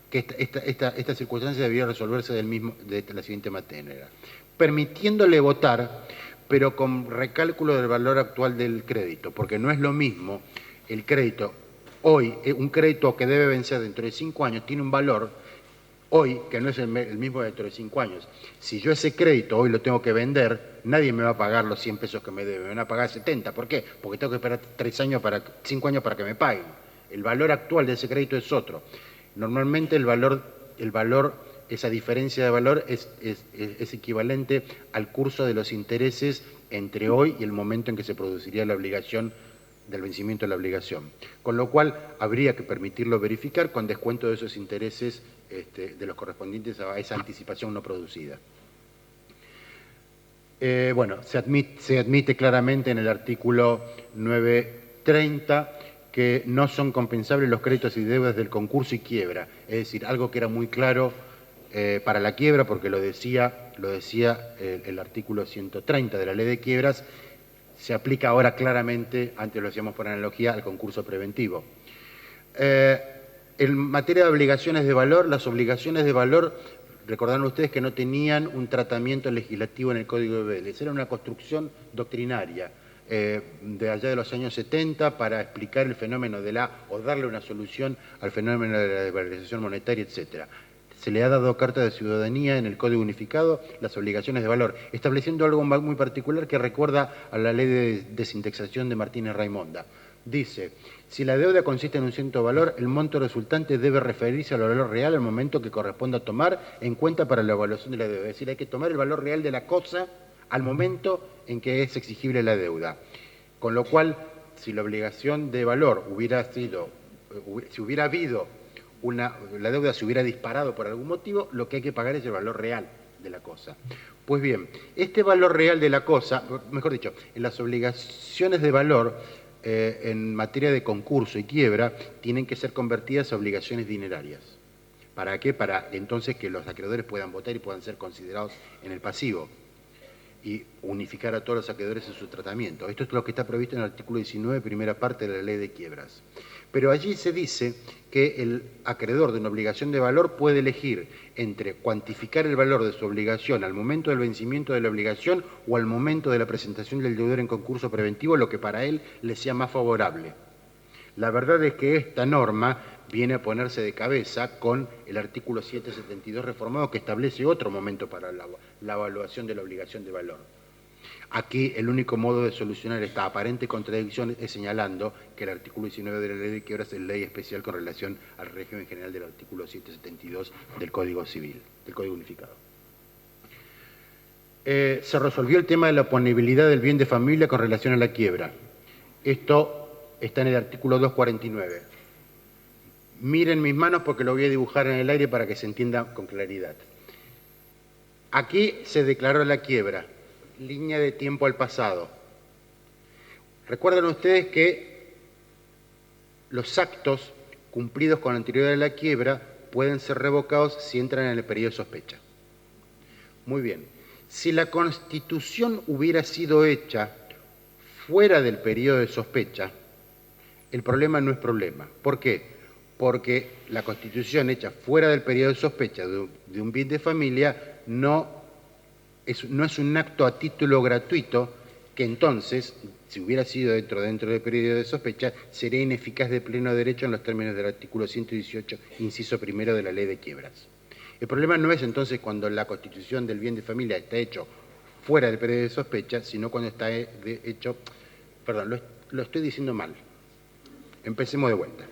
que esta circunstancia debería resolverse de la siguiente manera. Permitiéndole votar, pero con recálculo del valor actual del crédito, porque no es lo mismo el crédito hoy, un crédito que debe vencer dentro de 5 años tiene un valor hoy que no es el mismo dentro de 5 años. Si yo ese crédito hoy lo tengo que vender, nadie me va a pagar los 100 pesos que me debe, me van a pagar 70. ¿Por qué? Porque tengo que esperar 5 años para que me paguen. El valor actual de ese crédito es otro. Normalmente el valor, esa diferencia de valor es equivalente al curso de los intereses entre hoy y el momento en que se produciría la obligación del vencimiento de la obligación. Con lo cual habría que permitirlo verificar con descuento de esos intereses de los correspondientes a esa anticipación no producida. Bueno, se admite claramente en el artículo 930 que no son compensables los créditos y deudas del concurso y quiebra, es decir, algo que era muy claro para la quiebra, porque lo decía el artículo 130 de la Ley de Quiebras, se aplica ahora claramente, antes lo hacíamos por analogía, al concurso preventivo. En materia de obligaciones de valor, las obligaciones de valor, recordarán ustedes que no tenían un tratamiento legislativo en el Código de Vélez, era una construcción doctrinaria de allá de los años 70 para explicar el fenómeno o darle una solución al fenómeno de la devalorización monetaria, etcétera. Se le ha dado carta de ciudadanía en el Código Unificado las obligaciones de valor, estableciendo algo muy particular que recuerda a la ley de desindexación de Martínez Raimonda. Dice, si la deuda consiste en un cierto valor, el monto resultante debe referirse al valor real al momento que corresponda tomar en cuenta para la evaluación de la deuda. Es decir, hay que tomar el valor real de la cosa al momento en que es exigible la deuda. Con lo cual, si la obligación de valor si hubiera habido la deuda se hubiera disparado por algún motivo, lo que hay que pagar es el valor real de la cosa. Pues bien, este valor real de la cosa, mejor dicho, en las obligaciones de valor en materia de concurso y quiebra tienen que ser convertidas a obligaciones dinerarias. ¿Para qué? Para entonces que los acreedores puedan votar y puedan ser considerados en el pasivo y unificar a todos los acreedores en su tratamiento. Esto es lo que está previsto en el artículo 19, primera parte de la Ley de Quiebras. Pero allí se dice que el acreedor de una obligación de valor puede elegir entre cuantificar el valor de su obligación al momento del vencimiento de la obligación o al momento de la presentación del deudor en concurso preventivo, lo que para él le sea más favorable. La verdad es que esta norma viene a ponerse de cabeza con el artículo 772 reformado que establece otro momento para la evaluación de la obligación de valor. Aquí el único modo de solucionar esta aparente contradicción es señalando que el artículo 19 de la Ley de Quiebras es ley especial con relación al régimen general del artículo 772 del Código Civil, del Código Unificado. Se resolvió el tema de la oponibilidad del bien de familia con relación a la quiebra. Esto está en el artículo 249. Miren mis manos porque lo voy a dibujar en el aire para que se entienda con claridad. Aquí se declaró la quiebra. Línea de tiempo al pasado. Recuerdan ustedes que los actos cumplidos con anterioridad a la quiebra pueden ser revocados si entran en el periodo de sospecha. Muy bien. Si la Constitución hubiera sido hecha fuera del periodo de sospecha, el problema no es problema. ¿Por qué? Porque la Constitución hecha fuera del periodo de sospecha de un bien de familia no es un acto a título gratuito que entonces, si hubiera sido dentro del periodo de sospecha, sería ineficaz de pleno derecho en los términos del artículo 118, inciso primero de la Ley de Quiebras. El problema no es entonces cuando la constitución del bien de familia está hecho fuera del periodo de sospecha, sino cuando está hecho... Perdón, lo estoy diciendo mal. Empecemos de vuelta.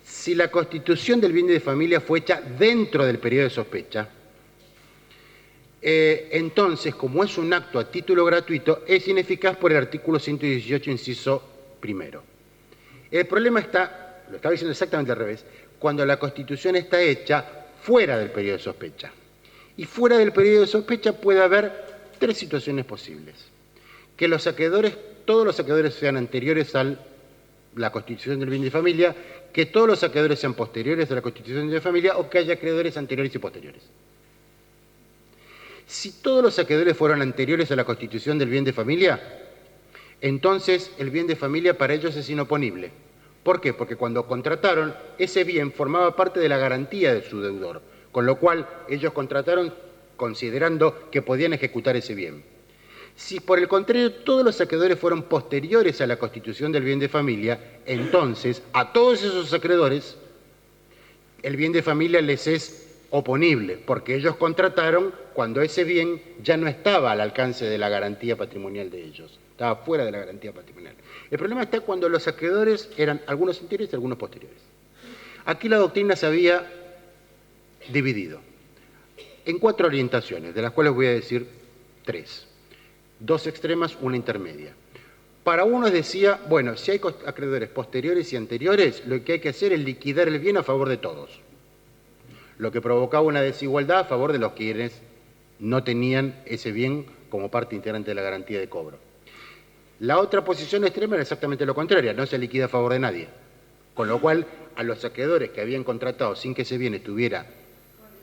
Si la constitución del bien de familia fue hecha dentro del periodo de sospecha, Entonces, como es un acto a título gratuito, es ineficaz por el artículo 118, inciso primero. El problema está, lo estaba diciendo exactamente al revés, cuando la Constitución está hecha fuera del periodo de sospecha. Y fuera del periodo de sospecha puede haber tres situaciones posibles. Que los acreedores, todos los acreedores sean anteriores a la constitución del bien de familia, que todos los acreedores sean posteriores a la constitución de familia o que haya acreedores anteriores y posteriores. Si todos los acreedores fueron anteriores a la constitución del bien de familia, entonces el bien de familia para ellos es inoponible. ¿Por qué? Porque cuando contrataron, ese bien formaba parte de la garantía de su deudor, con lo cual ellos contrataron considerando que podían ejecutar ese bien. Si por el contrario todos los acreedores fueron posteriores a la constitución del bien de familia, entonces a todos esos acreedores el bien de familia les es oponible, porque ellos contrataron cuando ese bien ya no estaba al alcance de la garantía patrimonial de ellos, estaba fuera de la garantía patrimonial. El problema está cuando los acreedores eran algunos anteriores y algunos posteriores. Aquí la doctrina se había dividido en 4 orientaciones, de las cuales voy a decir 3. 2 extremas, una intermedia. Para unos decía, bueno, si hay acreedores posteriores y anteriores, lo que hay que hacer es liquidar el bien a favor de todos, lo que provocaba una desigualdad a favor de los quienes no tenían ese bien como parte integrante de la garantía de cobro. La otra posición extrema era exactamente lo contrario, no se liquida a favor de nadie, con lo cual a los acreedores que habían contratado sin que ese bien estuviera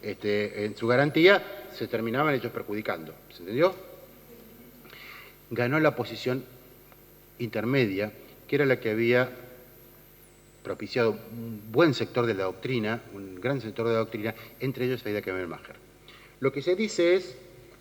en su garantía, se terminaban ellos perjudicando. ¿Se entendió? Ganó la posición intermedia, que era la que había propiciado un buen sector de la doctrina, un gran sector de la doctrina, entre ellos Aida Kemermacher. Lo que se dice es,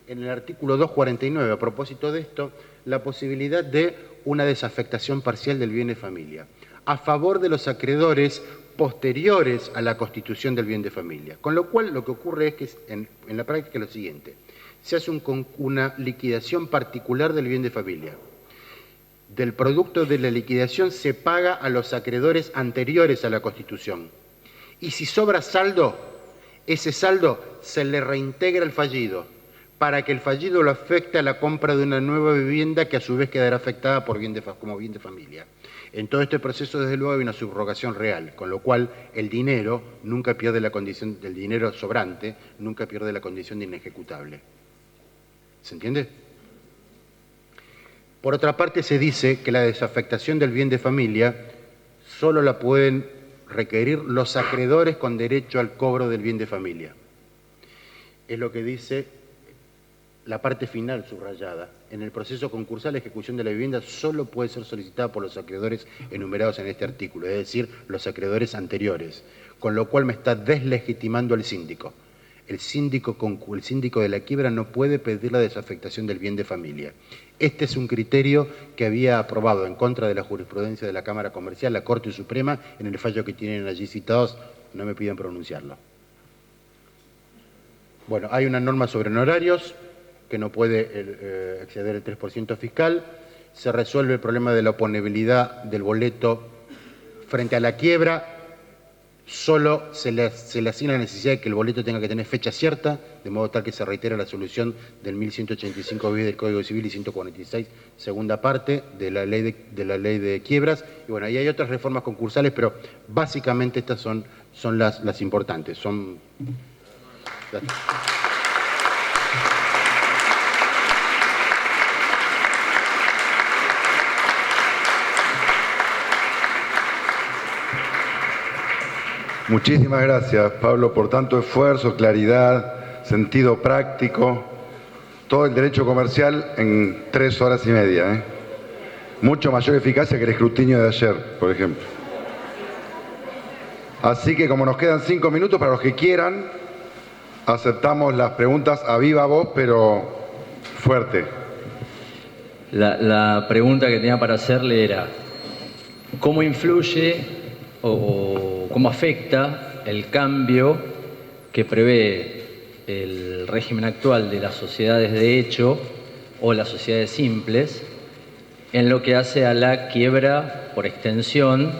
en el artículo 249, a propósito de esto, la posibilidad de una desafectación parcial del bien de familia, a favor de los acreedores posteriores a la constitución del bien de familia. Con lo cual, lo que ocurre es que en la práctica es lo siguiente: se hace una liquidación particular del bien de familia. Del producto de la liquidación se paga a los acreedores anteriores a la Constitución. Y si sobra saldo, ese saldo se le reintegra al fallido, para que el fallido lo afecte a la compra de una nueva vivienda que a su vez quedará afectada por como bien de familia. En todo este proceso, desde luego, hay una subrogación real, con lo cual el dinero nunca pierde la condición, del dinero sobrante, nunca pierde la condición de inejecutable. ¿Se entiende? Por otra parte, se dice que la desafectación del bien de familia solo la pueden requerir los acreedores con derecho al cobro del bien de familia. Es lo que dice la parte final subrayada. En el proceso concursal, la ejecución de la vivienda solo puede ser solicitada por los acreedores enumerados en este artículo, es decir, los acreedores anteriores, con lo cual me está deslegitimando al síndico. El síndico de la quiebra no puede pedir la desafectación del bien de familia. Este es un criterio que había aprobado en contra de la jurisprudencia de la Cámara Comercial, la Corte Suprema, en el fallo que tienen allí citados, no me piden pronunciarlo. Bueno, hay una norma sobre honorarios que no puede exceder el 3% fiscal. Se resuelve el problema de la oponibilidad del boleto frente a la quiebra. Solo se le asigna la necesidad de que el boleto tenga que tener fecha cierta, de modo tal que se reitera la solución del 1185 bis del Código Civil y 146, segunda parte de la ley de quiebras. Y bueno, ahí hay otras reformas concursales, pero básicamente estas son las importantes. Muchísimas gracias, Pablo, por tanto esfuerzo, claridad, sentido práctico, todo el derecho comercial en 3 horas y media. Mucho mayor eficacia que el escrutinio de ayer, por ejemplo. Así que como nos quedan 5 minutos, para los que quieran, aceptamos las preguntas a viva voz, pero fuerte. La pregunta que tenía para hacerle era, ¿cómo influye o cómo afecta el cambio que prevé el régimen actual de las sociedades de hecho o las sociedades simples en lo que hace a la quiebra por extensión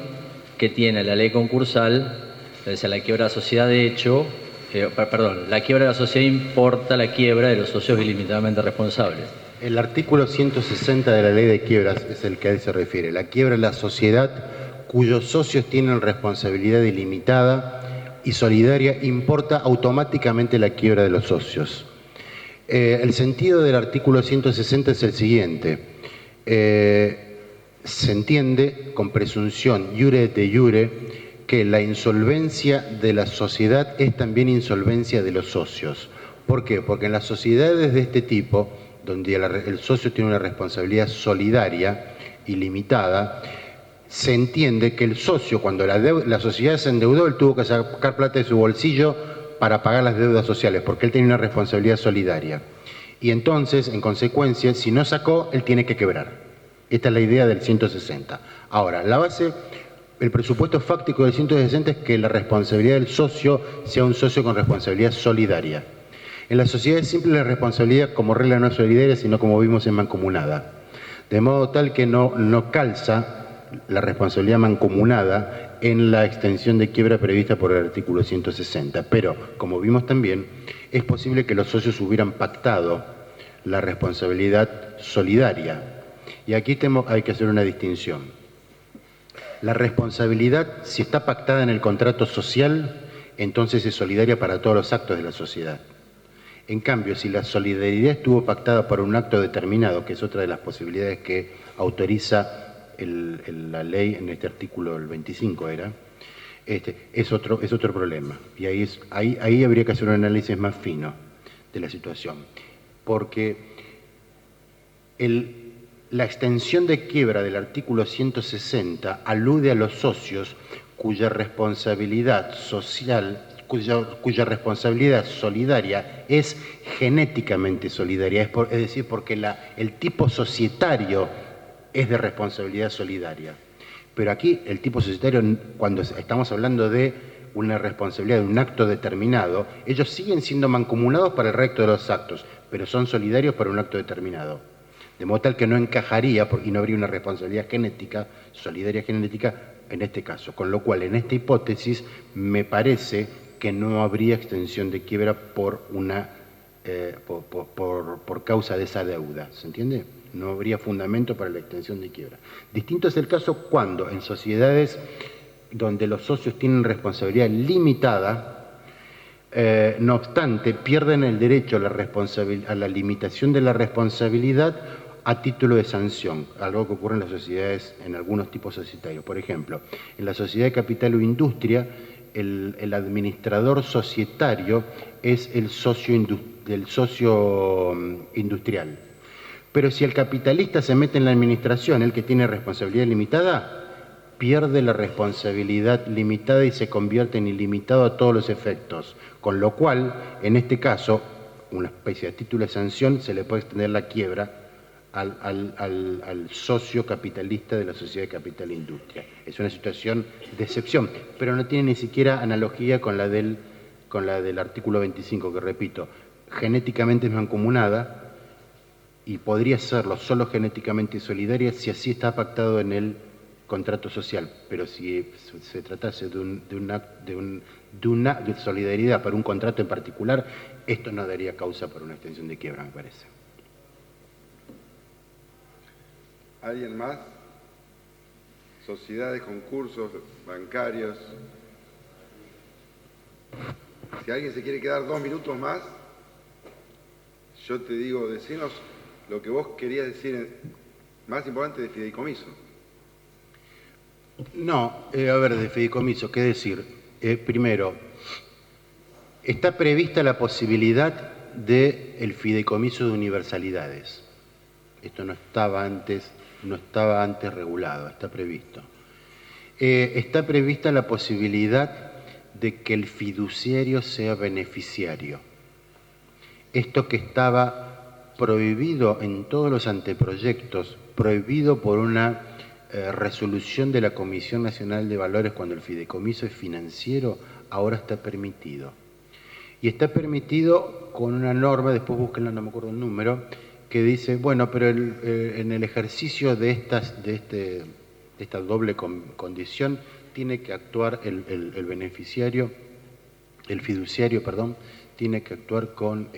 que tiene la ley concursal, es decir, la quiebra de sociedad de hecho perdón, la quiebra de la sociedad importa la quiebra de los socios ilimitadamente responsables. El artículo 160 de la Ley de Quiebras es el que a él se refiere. La quiebra de la sociedad cuyos socios tienen responsabilidad ilimitada y solidaria importa automáticamente la quiebra de los socios. El sentido del artículo 160 es el siguiente. Se entiende con presunción iure de iure que la insolvencia de la sociedad es también insolvencia de los socios. ¿Por qué? Porque en las sociedades de este tipo, donde el socio tiene una responsabilidad solidaria ilimitada, se entiende que el socio, cuando la sociedad se endeudó, él tuvo que sacar plata de su bolsillo para pagar las deudas sociales, porque él tenía una responsabilidad solidaria. Y entonces, en consecuencia, si no sacó, él tiene que quebrar. Esta es la idea del 160. Ahora, la base, el presupuesto fáctico del 160 es que la responsabilidad del socio sea un socio con responsabilidad solidaria. En las sociedades simples la responsabilidad como regla no es solidaria, sino como vimos en mancomunada. De modo tal que no calza la responsabilidad mancomunada en la extensión de quiebra prevista por el artículo 160. Pero, como vimos también, es posible que los socios hubieran pactado la responsabilidad solidaria. Y aquí hay que hacer una distinción. La responsabilidad, si está pactada en el contrato social, entonces es solidaria para todos los actos de la sociedad. En cambio, si la solidaridad estuvo pactada por un acto determinado, que es otra de las posibilidades que autoriza la ley en este artículo, el 25 era, es otro problema. Y ahí habría que hacer un análisis más fino de la situación. Porque la extensión de quiebra del artículo 160 alude a los socios cuya responsabilidad social, cuya responsabilidad solidaria es genéticamente solidaria, es decir, porque el tipo societario es de responsabilidad solidaria. Pero aquí el tipo societario, cuando estamos hablando de una responsabilidad de un acto determinado, ellos siguen siendo mancomunados para el resto de los actos, pero son solidarios para un acto determinado. De modo tal que no encajaría y no habría una responsabilidad genética, solidaria genética, en este caso. Con lo cual, en esta hipótesis, me parece que no habría extensión de quiebra por causa de esa deuda. ¿Se entiende? No habría fundamento para la extensión de quiebra. Distinto es el caso cuando en sociedades donde los socios tienen responsabilidad limitada, no obstante, pierden el derecho a la limitación de la responsabilidad a título de sanción, algo que ocurre en las sociedades, en algunos tipos societarios. Por ejemplo, en la sociedad de capital o industria, el administrador societario es el socio industrial. Pero si el capitalista se mete en la administración, el que tiene responsabilidad limitada, pierde la responsabilidad limitada y se convierte en ilimitado a todos los efectos. Con lo cual, en este caso, una especie de título de sanción, se le puede extender la quiebra al socio capitalista de la sociedad de capital e industria. Es una situación de excepción, pero no tiene ni siquiera analogía con la del artículo 25, que repito, genéticamente es mancomunada, y podría serlo solo genéticamente solidaria si así está pactado en el contrato social. Pero si se tratase de una solidaridad para un contrato en particular, esto no daría causa para una extensión de quiebra, me parece. ¿Alguien más? Sociedades, concursos, bancarios. Si alguien se quiere quedar 2 minutos más, yo te digo, decinos lo que vos querías decir más importante de fideicomiso. No, a ver, de fideicomiso, ¿qué decir? Primero, está prevista la posibilidad del fideicomiso de universalidades. Esto no estaba antes regulado, está previsto. Está prevista la posibilidad de que el fiduciario sea beneficiario. Esto que estaba prohibido en todos los anteproyectos, prohibido por una resolución de la Comisión Nacional de Valores cuando el fideicomiso es financiero, ahora está permitido. Y está permitido con una norma, después búsquenla, no me acuerdo el número, que dice, bueno, pero en el ejercicio de esta doble condición tiene que actuar el beneficiario el fiduciario, perdón, tiene que actuar con,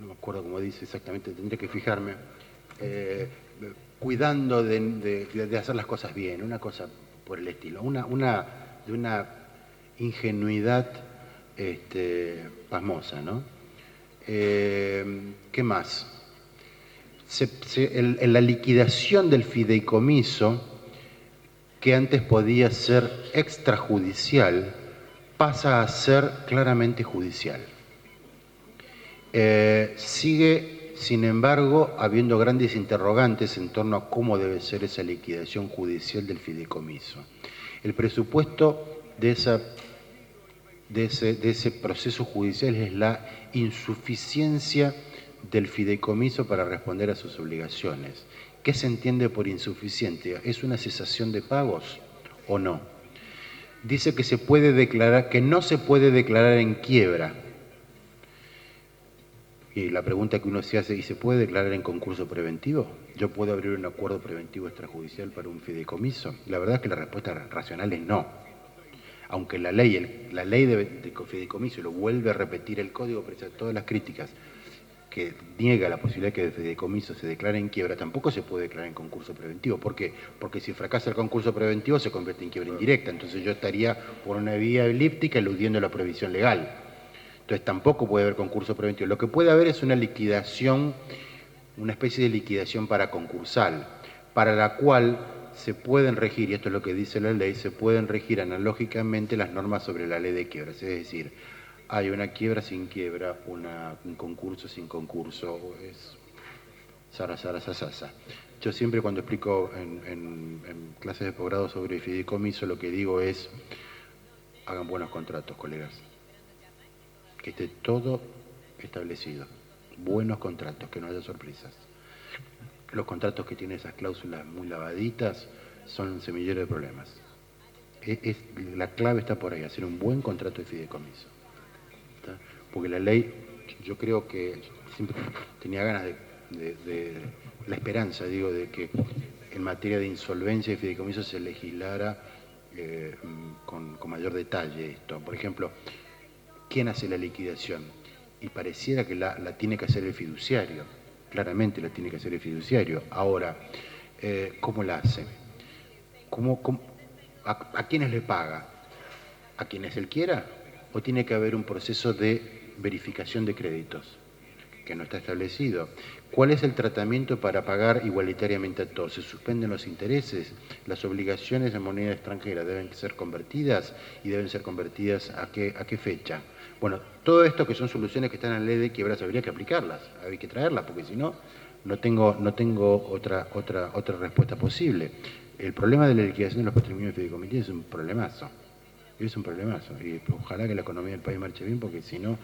no me acuerdo cómo dice exactamente, tendría que fijarme, cuidando de hacer las cosas bien, una cosa por el estilo, de una ingenuidad pasmosa, ¿no? ¿Qué más? En la liquidación del fideicomiso, que antes podía ser extrajudicial, pasa a ser claramente judicial. Sigue, sin embargo, habiendo grandes interrogantes en torno a cómo debe ser esa liquidación judicial del fideicomiso. El presupuesto de ese proceso judicial es la insuficiencia del fideicomiso para responder a sus obligaciones. ¿Qué se entiende por insuficiente? ¿Es una cesación de pagos o no? Dice que se puede declarar, que no se puede declarar en quiebra. Y la pregunta que uno se hace, ¿y se puede declarar en concurso preventivo? ¿Yo puedo abrir un acuerdo preventivo extrajudicial para un fideicomiso? La verdad es que la respuesta racional es no. Aunque la ley de fideicomiso lo vuelve a repetir el código, pese a todas las críticas, que niega la posibilidad que el fideicomiso se declare en quiebra, tampoco se puede declarar en concurso preventivo. ¿Por qué? Porque si fracasa el concurso preventivo se convierte en quiebra indirecta, entonces yo estaría por una vía elíptica eludiendo la prohibición legal. Entonces tampoco puede haber concurso preventivo. Lo que puede haber es una liquidación, una especie de liquidación paraconcursal, para la cual se pueden regir, y esto es lo que dice la ley, se pueden regir analógicamente las normas sobre la ley de quiebras, es decir, hay una quiebra sin quiebra, un concurso sin concurso, es sasa. Yo siempre cuando explico en clases de posgrado sobre fideicomiso, lo que digo es, hagan buenos contratos, colegas. Que esté todo establecido. Buenos contratos, que no haya sorpresas. Los contratos que tienen esas cláusulas muy lavaditas son un semillero de problemas. La clave está por ahí, hacer un buen contrato de fideicomiso. Porque la ley, yo creo que siempre tenía ganas de la esperanza, digo, de que en materia de insolvencia y fideicomiso se legislara con mayor detalle esto. Por ejemplo, ¿quién hace la liquidación? Y pareciera que la tiene que hacer el fiduciario, claramente la tiene que hacer el fiduciario. Ahora, ¿cómo la hace? ¿A quiénes le paga? ¿A quienes él quiera? ¿O tiene que haber un proceso de verificación de créditos que no está establecido? ¿Cuál es el tratamiento para pagar igualitariamente a todos? ¿Se suspenden los intereses? ¿Las obligaciones en moneda extranjera deben ser convertidas? ¿Y deben ser convertidas a qué fecha? Bueno, todo esto que son soluciones que están en la ley de quiebras habría que aplicarlas, hay que traerlas, porque si no, no tengo otra respuesta posible. El problema de la liquidación de los patrimonios fideicomisarios es un problemazo. Es un problemazo. Y ojalá que la economía del país marche bien, porque si no,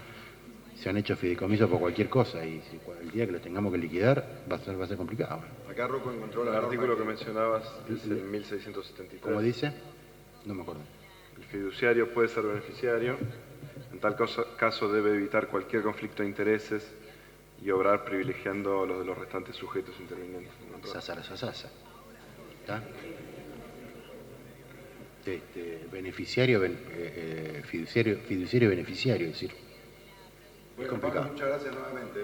se han hecho fideicomisos por cualquier cosa. Y si el día que lo tengamos que liquidar, va a ser complicado. Acá Rocco encontró el artículo que mencionabas, es el 1673. ¿Cómo dice? No me acuerdo. El fiduciario puede ser beneficiario. En tal caso debe evitar cualquier conflicto de intereses y obrar privilegiando los de los restantes sujetos intervinientes. Sasa. ¿Está? Beneficiario, fiduciario beneficiario, es decir. Bueno, Pablo, muchas gracias nuevamente.